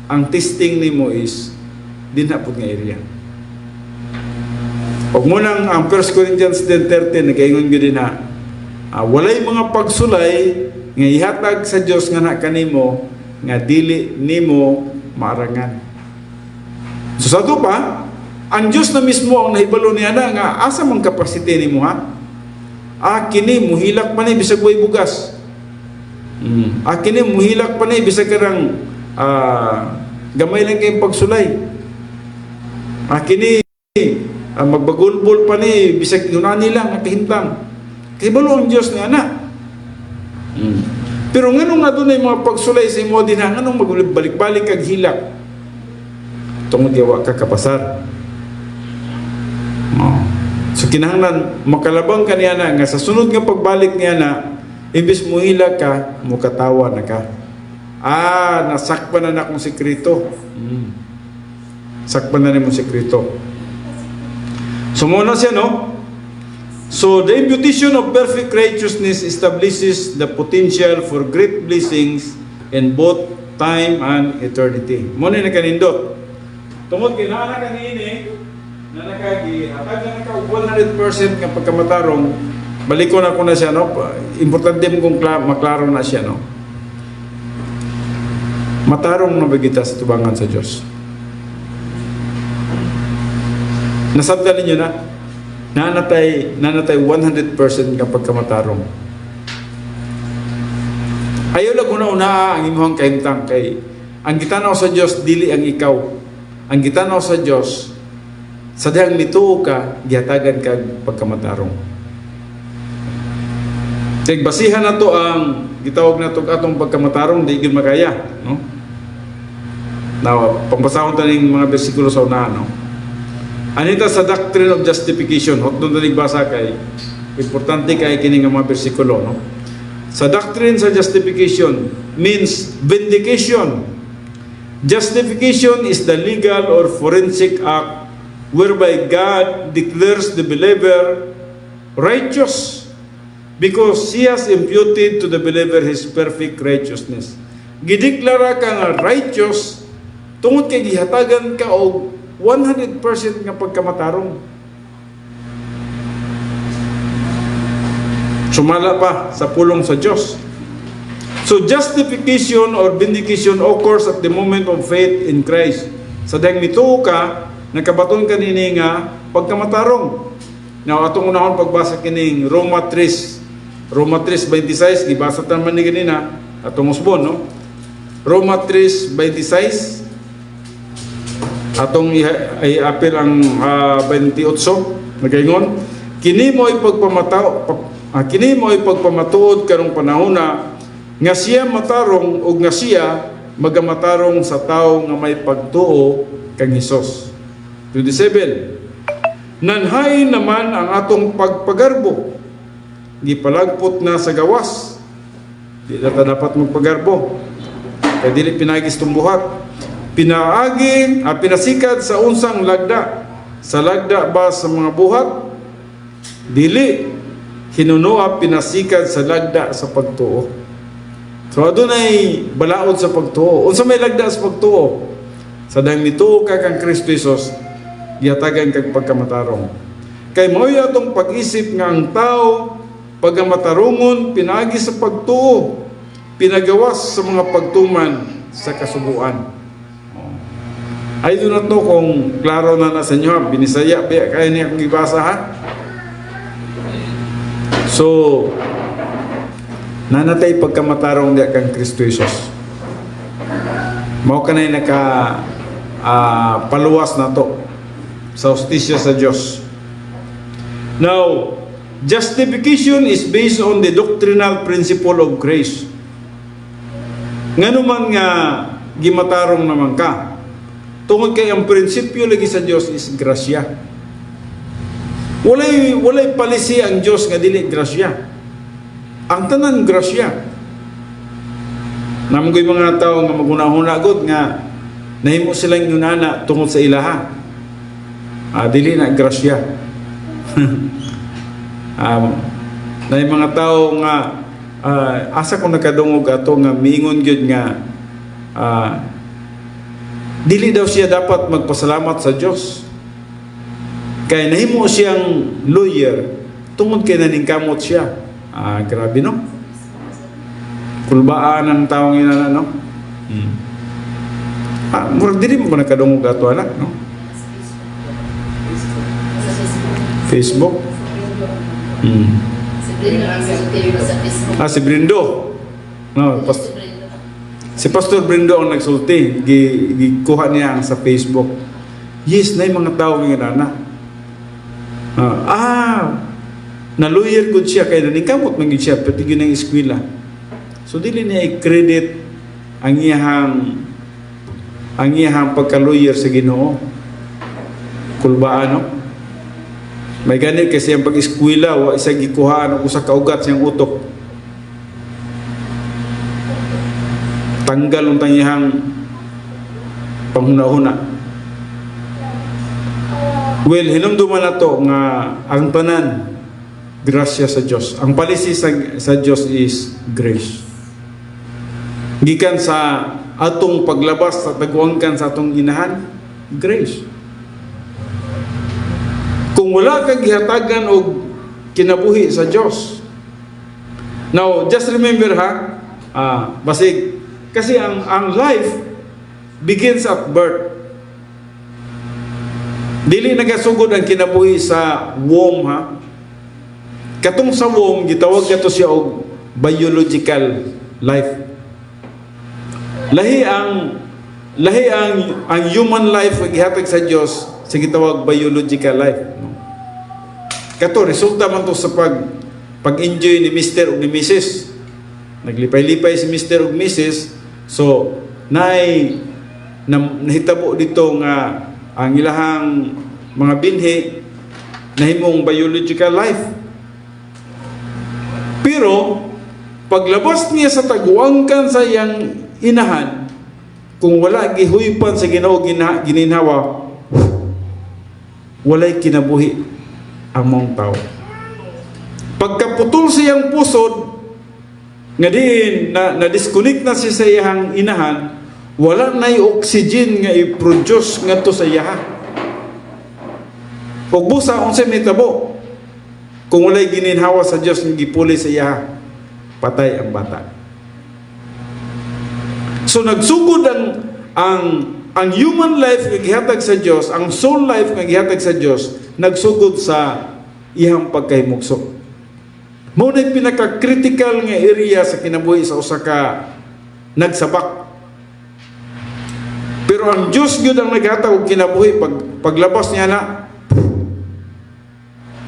ang testing ni mo is, din ha po nga area. Huwag mo nang ang 1 Corinthians 10:13, nag-ingon ko din ha, walay mga pagsulay, nga ihatag sa Diyos nga na kanimo, nga dili nimo maarangan. So sa ito pa, ang Diyos na mismo ang nahibalo niya na, nga asa mang kapasite nimo ha? Kini, muhilak pa ni, bisag way bugas. Kini, muhilak pa ni, bisag karang gamay lang kayong pagsulay. Kini, magbagulbol pa ni, bisag yunani lang, nakahintang. Kahibalo ang Diyos niya na. Pero nganong nga doon ay mga pagsulay sa imo din, nganong magbalik-balik kag hilak? Tungod yawa ka kapasar. So kinahanglan makalabang ka niya na, nga sa sunod nga pagbalik niya na, imbis mo hilak ka, mukatawa na ka. Nasakpan na akong sekreto. Sakpan na mong sekreto. So muna siya, no? So the imputation of perfect righteousness establishes the potential for great blessings in both time and eternity. Muna na kanindot. Tungod kinahanglan kanini na nakagi-hatag na naka 100% nga pagkamatarong, balikon ako na siya, no? Importante mo kung maklaro na siya, no? Matarong na bagita sa tubangan sa Diyos. Nasabdan ninyo na, nanatay 100% kapag kamatarong. Ayaw lang una ang imong kaimtang kay ang gitanaw sa Diyos, dili ang ikaw. Ang gitanaw sa Diyos, sa dihang mituo ka, gihatagan ka pagkamatarong. Kaya basihan na to ang gitawag na to atong pagkamatarong, di gid makaya, no? Now, pagbasahon taning mga bersikulo sa unahan, no? Anita sa doctrine of justification, hot doon nagbasa kay, importante kay kining mga bersikulo, no? Sa doctrine sa justification means vindication. Justification is the legal or forensic act whereby God declares the believer righteous because He has imputed to the believer His perfect righteousness. Gideklara ka nga righteous tungod kay gihatagan ka og 100% nga pagkamatarong. Sumala pa sa pulong sa Diyos. So justification or vindication occurs at the moment of faith in Christ. Sa dahil mituo ka, nakabaton ka nini nga pagkamatarong. Now atong unahon pagbasa kining Roma 3:26, gibasa ta man ni ganina atong usbon, no? Roma 3:26 atong i-apil ang 28 nagaingon, kini mo ipagpamatuod karong panahon nga siya matarong ug nga siya magamatarong sa tawo nga may pagtuo kang Hesus. 27, nanhay naman ang atong pagpagarbo, gipalagpot na sa gawas, di na dapat magpagarbo kay dili pinagis tumbuhat. Pinasikad sa unsang lagda. Sa lagda ba sa mga buhat? Dili. Hinunua pinasikad sa lagda sa pagtuo. So adun ay balaod sa pagtuo. Unsa may lagda sa pagtuo? Sa dahil mituo ka kang Kristo Jesus, gihatagan kag pagkamatarong. Kay mao atong pag-isip nga ang tao pagkamatarungon pinagi sa pagtuo, pinagawas sa mga pagtuman sa kasubuan. I do not know kung klaro na sa inyo, binisaya, kaya niya kung ibasa, ha? So, nanatay pagkamatarong diya kang Kristo Jesus. Mao ka na paluwas na to sa hustisya sa Dios. Now, justification is based on the doctrinal principle of grace. Nganuman nga gimatarong naman ka, tungod kay ang prinsipyo lagi sa Dios is grasya. Walay palisi ang Dios nga dili grasya. Ang tanan grasya. Namoy mga tao nga magunahon-agod nga nahimo silang yunana tungod sa ilaha. Dili na grasya. Na yung mga tao nga asa ko nakadungog ato nga miingon gyud nga dili daw siya dapat magpasalamat sa Dios kay nahimo siyang lawyer tungod kay naningkamot siya. Grabe no, kulbaan ang taong ina no. Murag dili mo nakadungog ato anak no. Facebook. Si Brindo. No, si Pastor Brindo ang nagsulti. Gikuha niya sa Facebook. Yes, na yung mga tao ng inana. Na lawyer good siya kaya nanikamot man siya pati yun ang eskwela. So dili niya i-credit ang iyahang pagka-lawyer sa Ginoo. Kulbaan no? May ganit kasi ang pag-eskwela wa isa gikuhaan og usa ka ugat siyang utok. Tanggal ang tanyahang panghuna-huna. Well, hinumduman na to nga ang tanan grasya sa Dios. Ang palisi sa Dios is grace. Gikan sa atong paglabas sa tagwangkan sa atong inahan, grace. Kung wala kang gihatagan og kinabuhi sa Dios. Now, just remember basig kasi ang life begins at birth. Dili nagasugod ang kinabuhi sa womb Katong sa womb gitawag kato siya og biological life. Lahi ang human life nga gihatag sa Dios sa gitawag biological life. Kato resulta man to sa pag-enjoy ni Mr. ug ni Mrs. Naglipay-lipay si Mr. ug Mrs. So nahitabo dito nga ang ilahang mga binhi nahimong biological life. Pero paglabas niya sa tagwangkan sa iyang inahan, kung wala gihuypan sa Ginoo gininhawa, walay kinabuhi ang mga tao. Pagkaputol siyang pusod, nga diin na disconnect na siya sa iyang inahan, wala na'y oxygen nga i-produce nga to sa iyaha. Ug busa unsay mitabo, kung walay gininhawa sa Dios nga gipuli sa iyaha, patay ang bata. So nagsugod ang human life nga gihatag sa Dios, ang soul life nga gihatag sa Dios, nagsugod sa iyang pagkahimugso. Mao na pinaka-critical nga area sa kinabuhi sa usa ka nagsabak. Pero ang Dios gyud ang naghatag og kinabuhi paglabas niya na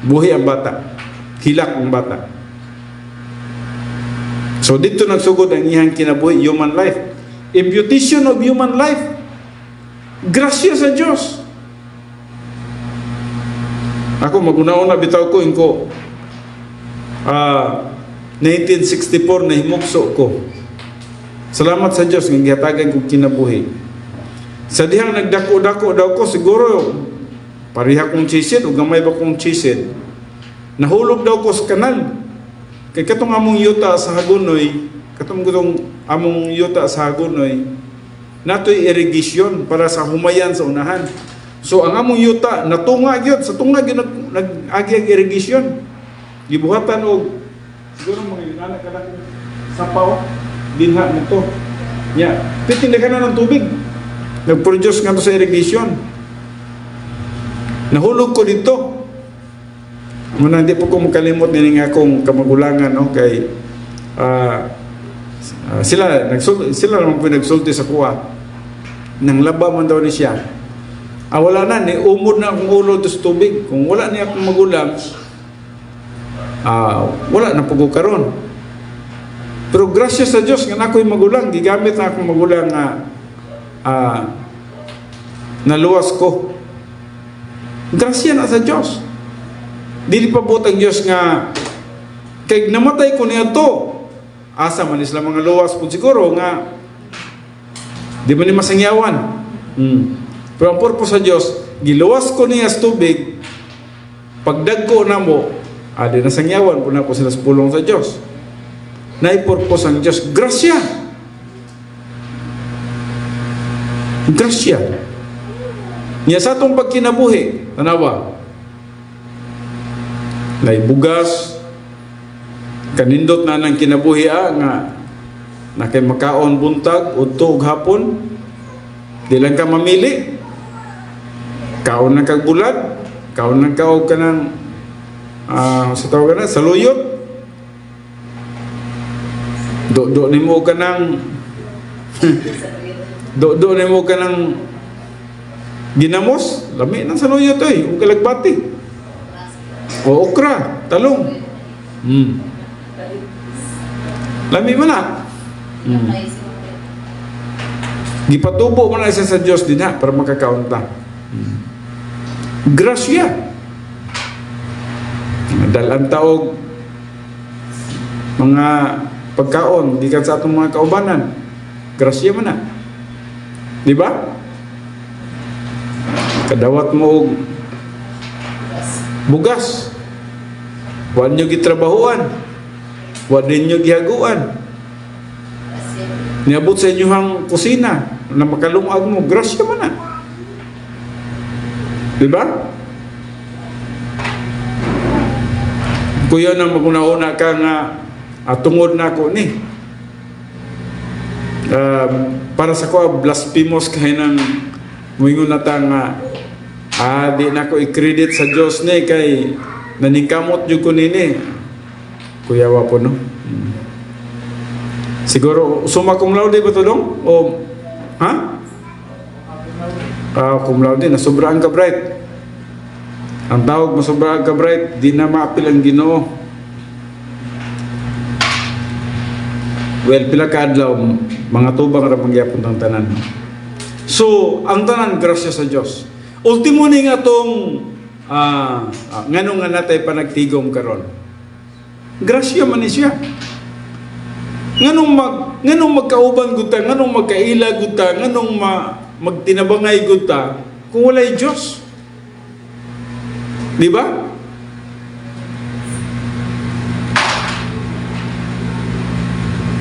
buhi ang bata, hilak ang bata. So dito nagsugod ang iyang kinabuhi, human life. Imputation of human life. Grasya sa Dios. Ako maguna-una bitaw ko 1964 na himugso ko. Salamat sa Dios nga gihatagan ko kinabuhi. Sa dihang nagdako-dako daw ko siguro pareha kong chisid o gamay ba kong chisid. Nahulog daw ko sa kanal. Kay katong among yuta sa Hagonoy, among yuta sa Hagonoy, natoy irrigation para sa humayan sa unahan. So ang among yuta natunga gyud sa tunga gyud nag-agi irrigation. Gibuhatan og siguro mga yunana kada sapaw dinha nito. Ya, pitindagan na ng tubig. Nag-produce nga to sa irrigation. Nahulog ko dito. Muna hindi po ko makalimot nini nga akong kamagulangan kay sila naman po nagsulti sa kuha. Nang laba man daw ni siya. Wala na, ni umod na akong ulo dos tubig. Kung wala niya akong magulang, wala na pugo karon. Pero grasya sa Dios nga ako'y magulang, gigamit na akong magulang nga naluwas ko. Grasya na sa Dios. Dili pa buot ang Dios nga kay namatay ko niya to. Asa man isla mga luwas po siguro nga di man ni masangyawan. Pero ang purpose sa Dios, giluwas ko niya sa tubig, pagdagko na mo, di nasangyawan po na po sila sa pulong sa Dios. Naipurpose ang Diyos. Grasya. Grasya. Niya sa itong pagkinabuhi, tanawa, naibugas, kanindot na ng kinabuhi nga na kay makaon buntag, udto ug hapon, di lang ka mamili. Kaon ng kagbulad, kaon ng kaog ka ng sa tawag na, saluyot. Do ni mo ka ng do ni mo ka ng ginamos, lami ng saluyot ug kalagbati. O okra, talong. Lami man na. Gipatubo mo na isa sa Diyos din para makakaon ta. Grasya. Dalang taog mga pagkaon gikan sa atong mga kaubanan. Grasya man na. Di ba? Kadawat mo og bugas. Wa nyo gitrabahuan. Wa din nyo gihaguan. Niabot sa inyong kusina na makalungag mo. Grasya man na. Di ba? Kuya na maguna-una ka nga tungod na ako ni. Para sa ko, blasphemous kayo ng muingon na ta nga di na ko i-credit sa Diyos ni kay naningkamot yung ko nini. Kuya wa po no? Siguro, summa cum laude ba ito dong? O, ha? Cum laude, nasobraan ka bright. Ang tawag masobraan ka bright, di na maapil ang Ginoo. Well, pila ka adlaw, mga tubang ra mangyapon ng tanan. So, ang tanan, grasya sa Diyos. Ultimo ni nga itong nganong nga natay panagtigom karon. Grasya man ni siya. Nganong magkauban guta, nganong magkaila guta, nganong magtinabangay guta, kung walay Diyos. Di ba?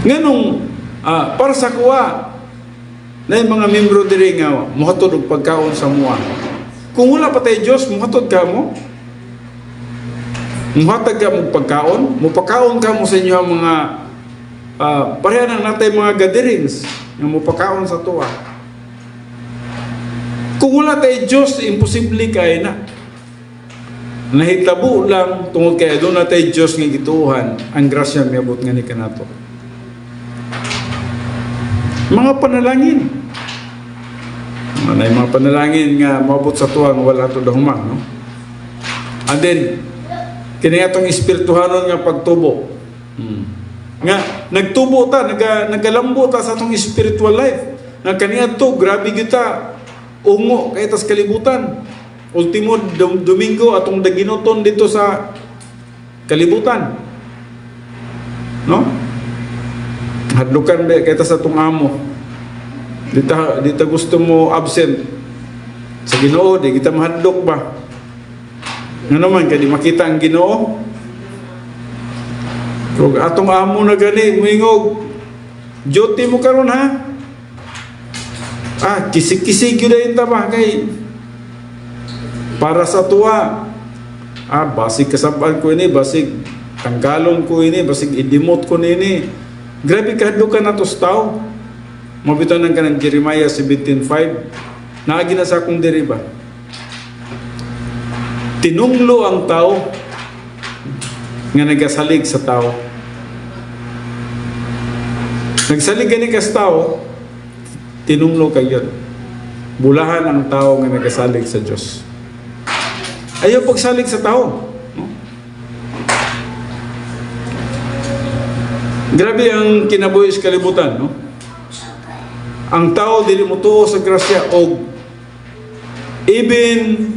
Nganong, para sa kuwa, na yung mga membro diri nga, muhatod og pagkaon sa mua. Kung wala pa tayo Diyos, muhatod ka mo. Muhatag ka mo pagkaon, mupakaon ka mo sa inyo ang mga pareha na natay mga gatherings nga mupakaon sa tuwa. Kung wala tayo Diyos, imposible kay na. Nahitabo lang tungod kay doon na tayo Diyos nga gituhan, ang grasya miabot nga ni kanato. Mga panalangin. Mga panalangin nga maabot sa tuwa nga wala to dahumang, no? And then, kini atong espirituhanon nga pagtubo. Nga nagtubo ta, nagalambo ta sa atong spiritual life. Nga kaniadto grabe kita ungo kay tas kalibutan. Ultimo Domingo atong daginoton dito sa kalibutan. No? Hadlukan ba kay tas atong amo. Dita gusto mo absent sa Ginoo, di kita mahadlok ba? Nga naman, kaya di makita ang Ginoo. Kung atong amo na gani, muingog, duty mo karon ha? Kisig-kisig yun na yun tama, kay para sa tuwa. Basig kasabal ko ini, basig tanggalon ko ini, basig idimot ko ini. Grabe kahadlo ka na to sa tao. Mabitanan ka ng Jeremiah 17:5. Naagi na sa akong deriba. Tinunglo ang tao nga nagasalig sa tao. Nagsalig gani ka sa tao, tinunglo kayo. Bulahan ang tao nga nagasalig sa Dios. Ayaw pagsalig sa tao. No? Grabe ang kinabuhi sa kalibutan, no? Ang tao dili mo tuo sa grasya og even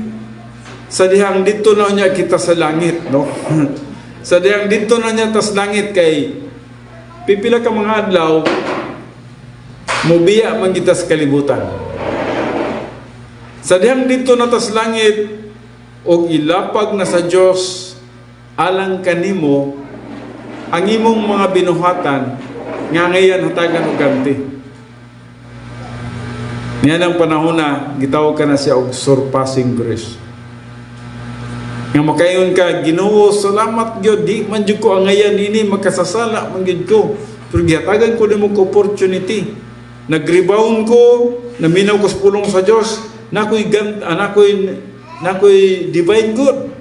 sa dihang dito na niya kita sa langit, no? Sa dihang dito na niya tas langit kay pipila ka mga adlaw mubiya man kita sa kalibutan. Sa dihang dito na tas langit og ilapag na sa Dios alang kanimo ang imong mga binuhatan nga ngayon hatagan og ganti. Niyan ang panahon na gitawag ka na siya og surpassing grace. Nga makayon ka, Ginoo, salamat gyud di man jud ko ang ngayon ini makasasala man gyud ko. Pero gihatagan ko nimo ko opportunity. Nag-rebound ko, naminaw ko sa pulong sa Dios, nakoy divine good.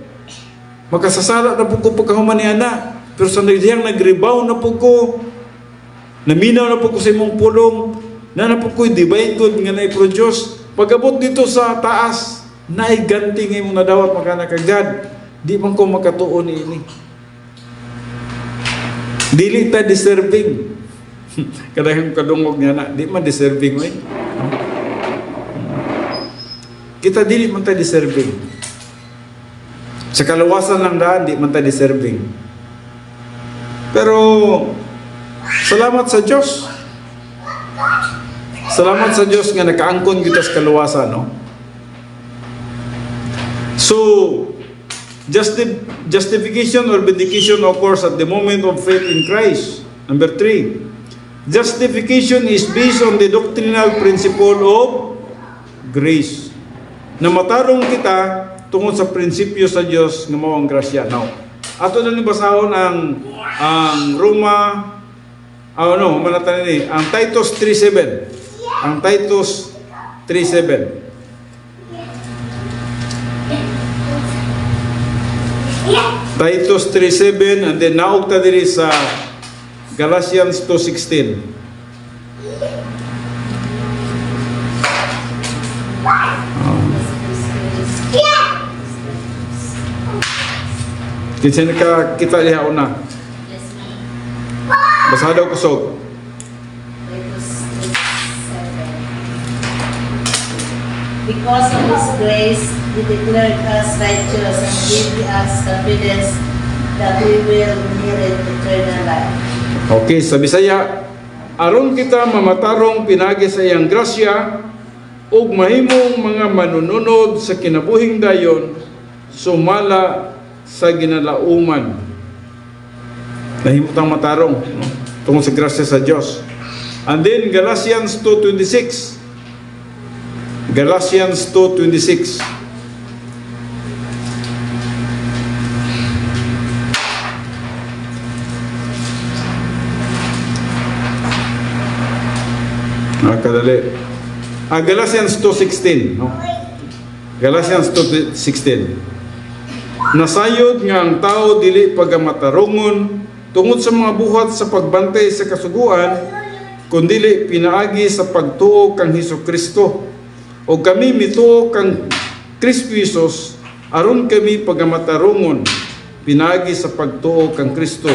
Makasasala na po ko pagkahuman ni ana. Pero sa nag-rebound na po ko, naminaw na po ko sa imong pulong, na po ko'y divine good nga na-produce. Pag-abot dito sa taas, naiganti nga imong nadawat makanakagad. Di man ko makatuon ini. Dili ta deserving. Kadang kadungog nga na, di man deserving mo. Kita dili man ta deserving. Sa kaluwasan lang daan, di man ta deserving. Pero, salamat sa Diyos. Salamat sa Diyos nga nakaangkon kita sa kaluwasan, no? So, justification or vindication occurs at the moment of faith in Christ. Number 3, justification is based on the doctrinal principle of grace. Na matarong kita tungod sa prinsipyo sa Diyos nga mao ang grasya. Now, ato na basahon ang Roma, manatan ni, ang Titus 3:7. Ang Titus 3:7. Titus 3:7 and then naog ta diri sa Galatians 2:16. Kinsa kita diha una. Basa daw kusog. Because of His grace, He declared us righteous and gave us confidence that we will inherit eternal life. Okay, sa Bisaya, aron kita mamatarong pinagi sa iyang grasya ug mahimong mga manununod sa kinabuhing dayon sumala sa ginalauman. Nahimutang matarong, no? Tungod sa grasya sa Dios. And then Galatians 2:26. Galatians 2:26. Kadali. Galatians 2:16, no? Galatians 2:16. Nasayod nga ang tao dili pagamatarungon tungod sa mga buhat sa pagbantay sa kasuguan, kundili pinaagi sa pagtuo kang Hesukristo. O kami mituo kang Kristo Jesus, aron kami pagamatarungon pinaagi sa pagtuo kang Kristo.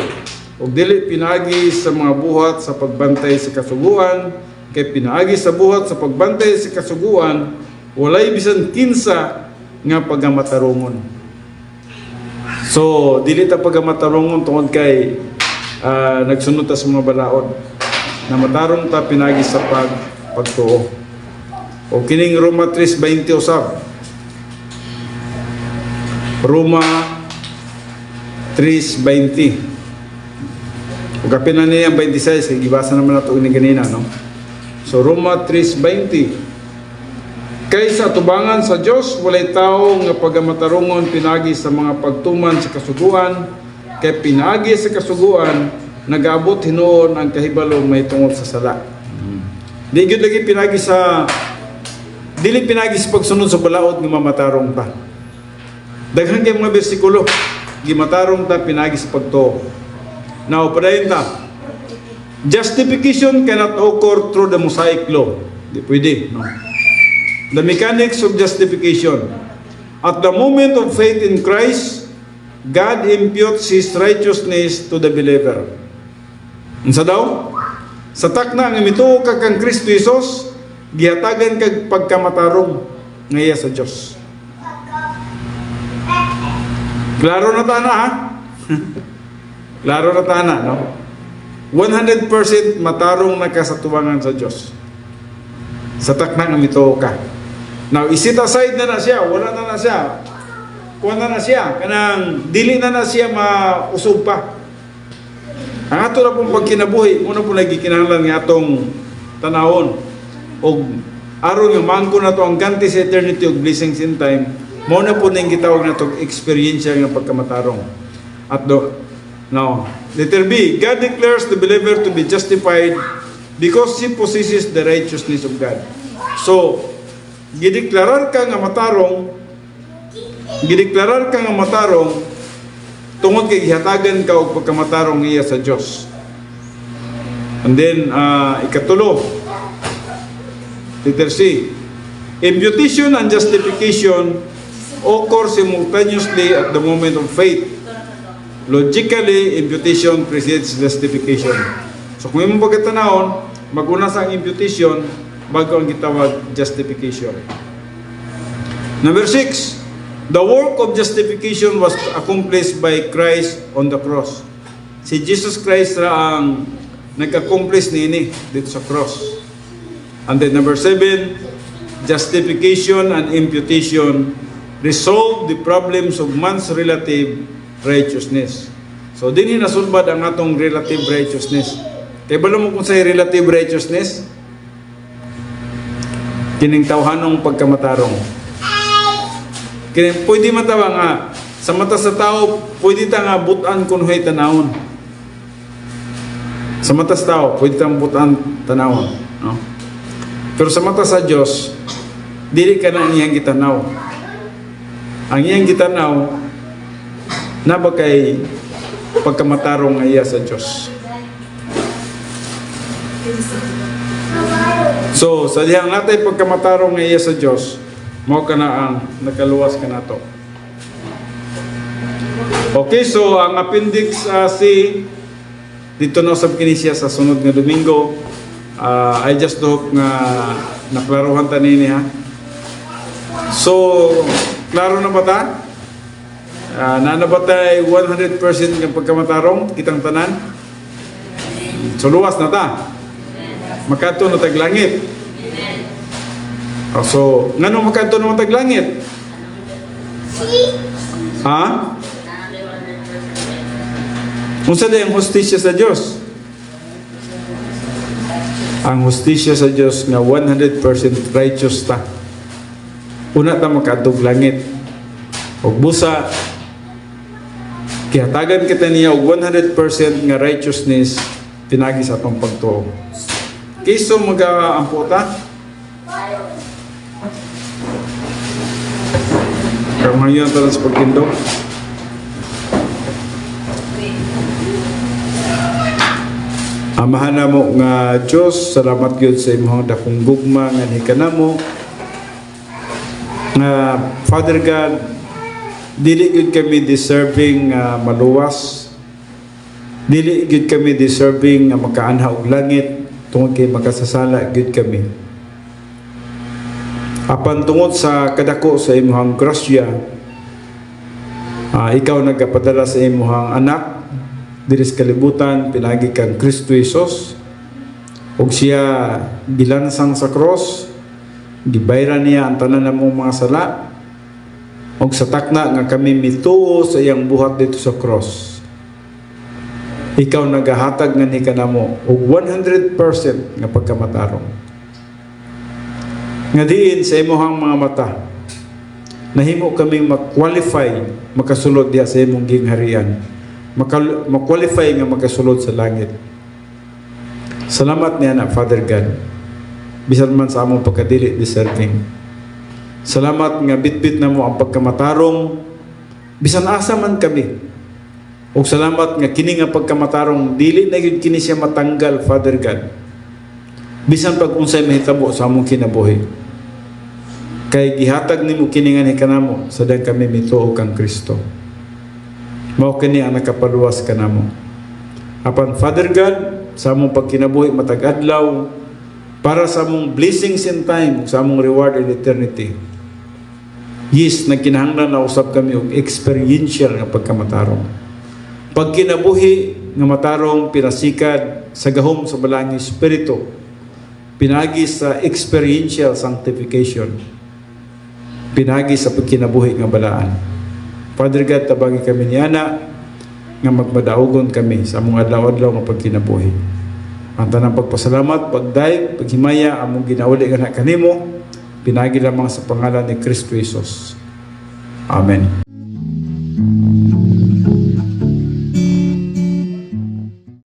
O dili pinaagi sa mga buhat sa pagbantay sa kasuguan, kay pinaagi sa buhat sa pagbantay sa kasuguan, walay bisan kinsa nga pagamatarungon. So, dili ta pagamatarungon tungod kay nagsunod ta sa mga balaod. Na matarong ta pinagi sa pagtuo. O kining Roma 3:20 usab. Roma 3:20. O kapin na niya ang 26, ibasa naman nato ini ganina, no? So Roma 3:20. Kaysa tubangan sa Dios walay tao nga pagamatarungon pinagi sa mga pagtuman sa kasuguan, kay pinagi sa kasuguan nagaabot hinuon ang kahibalo may tungod sa sala. Di gyud lagi pinagi sa dili pinagi sa pagsunod sa balaod nga mamatarong ta. Daghan kay mga bersikulo gimatarong ta pinagi sa pagtuo. Now padayon ta. Justification cannot occur through the Mosaic law. Di pwede, no? The mechanics of justification. At the moment of faith in Christ, God imputes His righteousness to the believer. Unsa daw? Sa takna nga mituo ka kang Kristo Jesus, gihatagan kag pagkamatarong ngaya sa Dios. Klaro na tana ha? Klaro na tana, no? 100% matarong na ka sa tuwangan sa Dios. Sa takna nga mituo ka. Now, isit aside na siya, wala na siya. Kuha na siya, kanang dili na siya mausog pa. Ang ato na pong pagkinabuhi, muna po lagi kinahanglan nga atong tanawon. O aron nga mangko na to ang ganti sa eternity of blessings in time, muna po nang gitawag na to experience nga pagkamatarong. At now, letter B, God declares the believer to be justified because he possesses the righteousness of God. So, gideklarar ka nga matarong tungod kay gihatagan ka og pagkamatarong iya sa Dios. And then ikatulo, letter C, imputation and justification occur simultaneously at the moment of faith. Logically, imputation precedes justification. So kung imong pagkatanawon, mag-una sa imputation bago ang gitawag justification. Number 6, the work of justification was accomplished by Christ on the cross. Si Jesus Christ ra ang nag-accomplish niini dito sa cross. And then number 7, justification and imputation resolve the problems of man's relative righteousness. So dinhi nasulbad ang atong relative righteousness. Kay balo mo kung sa relative righteousness, kining tawhanong pagkamatarong. Kini pwede matawa nga sa mata sa tao pwede ta nga butan kun hoy tanawon. Sa mata sa tao pwede ta butan tanawon, no? Pero sa mata sa Dios dili ka na ang iyang gitanaw. Ang iyang gitanaw na ba kay pagkamatarong nga iya sa Dios. So, sa dihang natay pagkamatarong nga iya sa Dios, mao ka na ang nakaluwas ka nato. Okay, so ang appendix C dito na usab kini siya sa sunod nga Domingo. I just hope nga naklaruhan ta nini ha. So, klaro na ba ta? Na ba tay 100% ng pagkamatarong kitang tanan? So, luwas na ta. Makato na taglangit. So, ngano makato na taglangit? Ha? Unsa day ang hustisya sa Dios? Ang hustisya sa Dios nga 100% righteous ta. Una ta makadtog langit. Og busa kihatagan kita niya og 100% nga righteousness pinagi sa atong pagtuo. Kiso mag-aampo ta? Kamayon ta sa pagtindog. Amahan namo nga Dios, salamat gyud sa imong dakong gugma nga nikanamo. Nga Father God, dili gyud kami deserving maluwas. Dili gyud kami deserving nga makaanha og langit tungod kay makasasala gyud kami. Apan tungod sa kadako sa imong grasya, ikaw nagapadala sa imong anak diri sa kalibutan pinagi kang Kristo Jesus, ug siya gilansang sa cross, gibayran niya ang tanan namong mga sala, ug sa takna nga kami mituo sa iyang buhat dito sa cross. Ikaw nagahatag nga ni kanamo og 100% nga pagkamatarong. Nga diin sa imong mga mata nahimo kami mag-qualify makasulod diha sa imong gingharian. Mag-qualify nga makasulod sa langit. Salamat niya na Father God. Bisan man sa among pagkadili deserving. Salamat nga bitbit na mo ang pagkamatarong bisan asa man kami. Ug salamat nga kini nga pagkamatarong dili na gyud kini siya matanggal Father God. Bisan pag unsay mahitabo sa among kinabuhi. Kay gihatag nimo kini nga ni kanamo sa dang kami mituo kang Kristo. Mao kini ang nakapaluwas kanamo. Apan Father God, sa among pagkinabuhi matag adlaw, para sa among blessings in time, sa among reward in eternity. Yes, nagkinahanglan na usab kami og experiential nga pagkamatarong. Pagkinabuhi nga matarong pinasikad sa gahom sa balang espiritu, pinagi sa experiential sanctification, pinagi sa pagkinabuhi nga balaan. Father God, tabagi kami niana nga magmadaugon kami sa among adlaw-adlaw nga pagkinabuhi. Ang tanang pagpasalamat, pagdayeg, paghimaya among ginauli nga kanimo, pinagi lamang sa pangalan ni Kristo Jesus. Amen.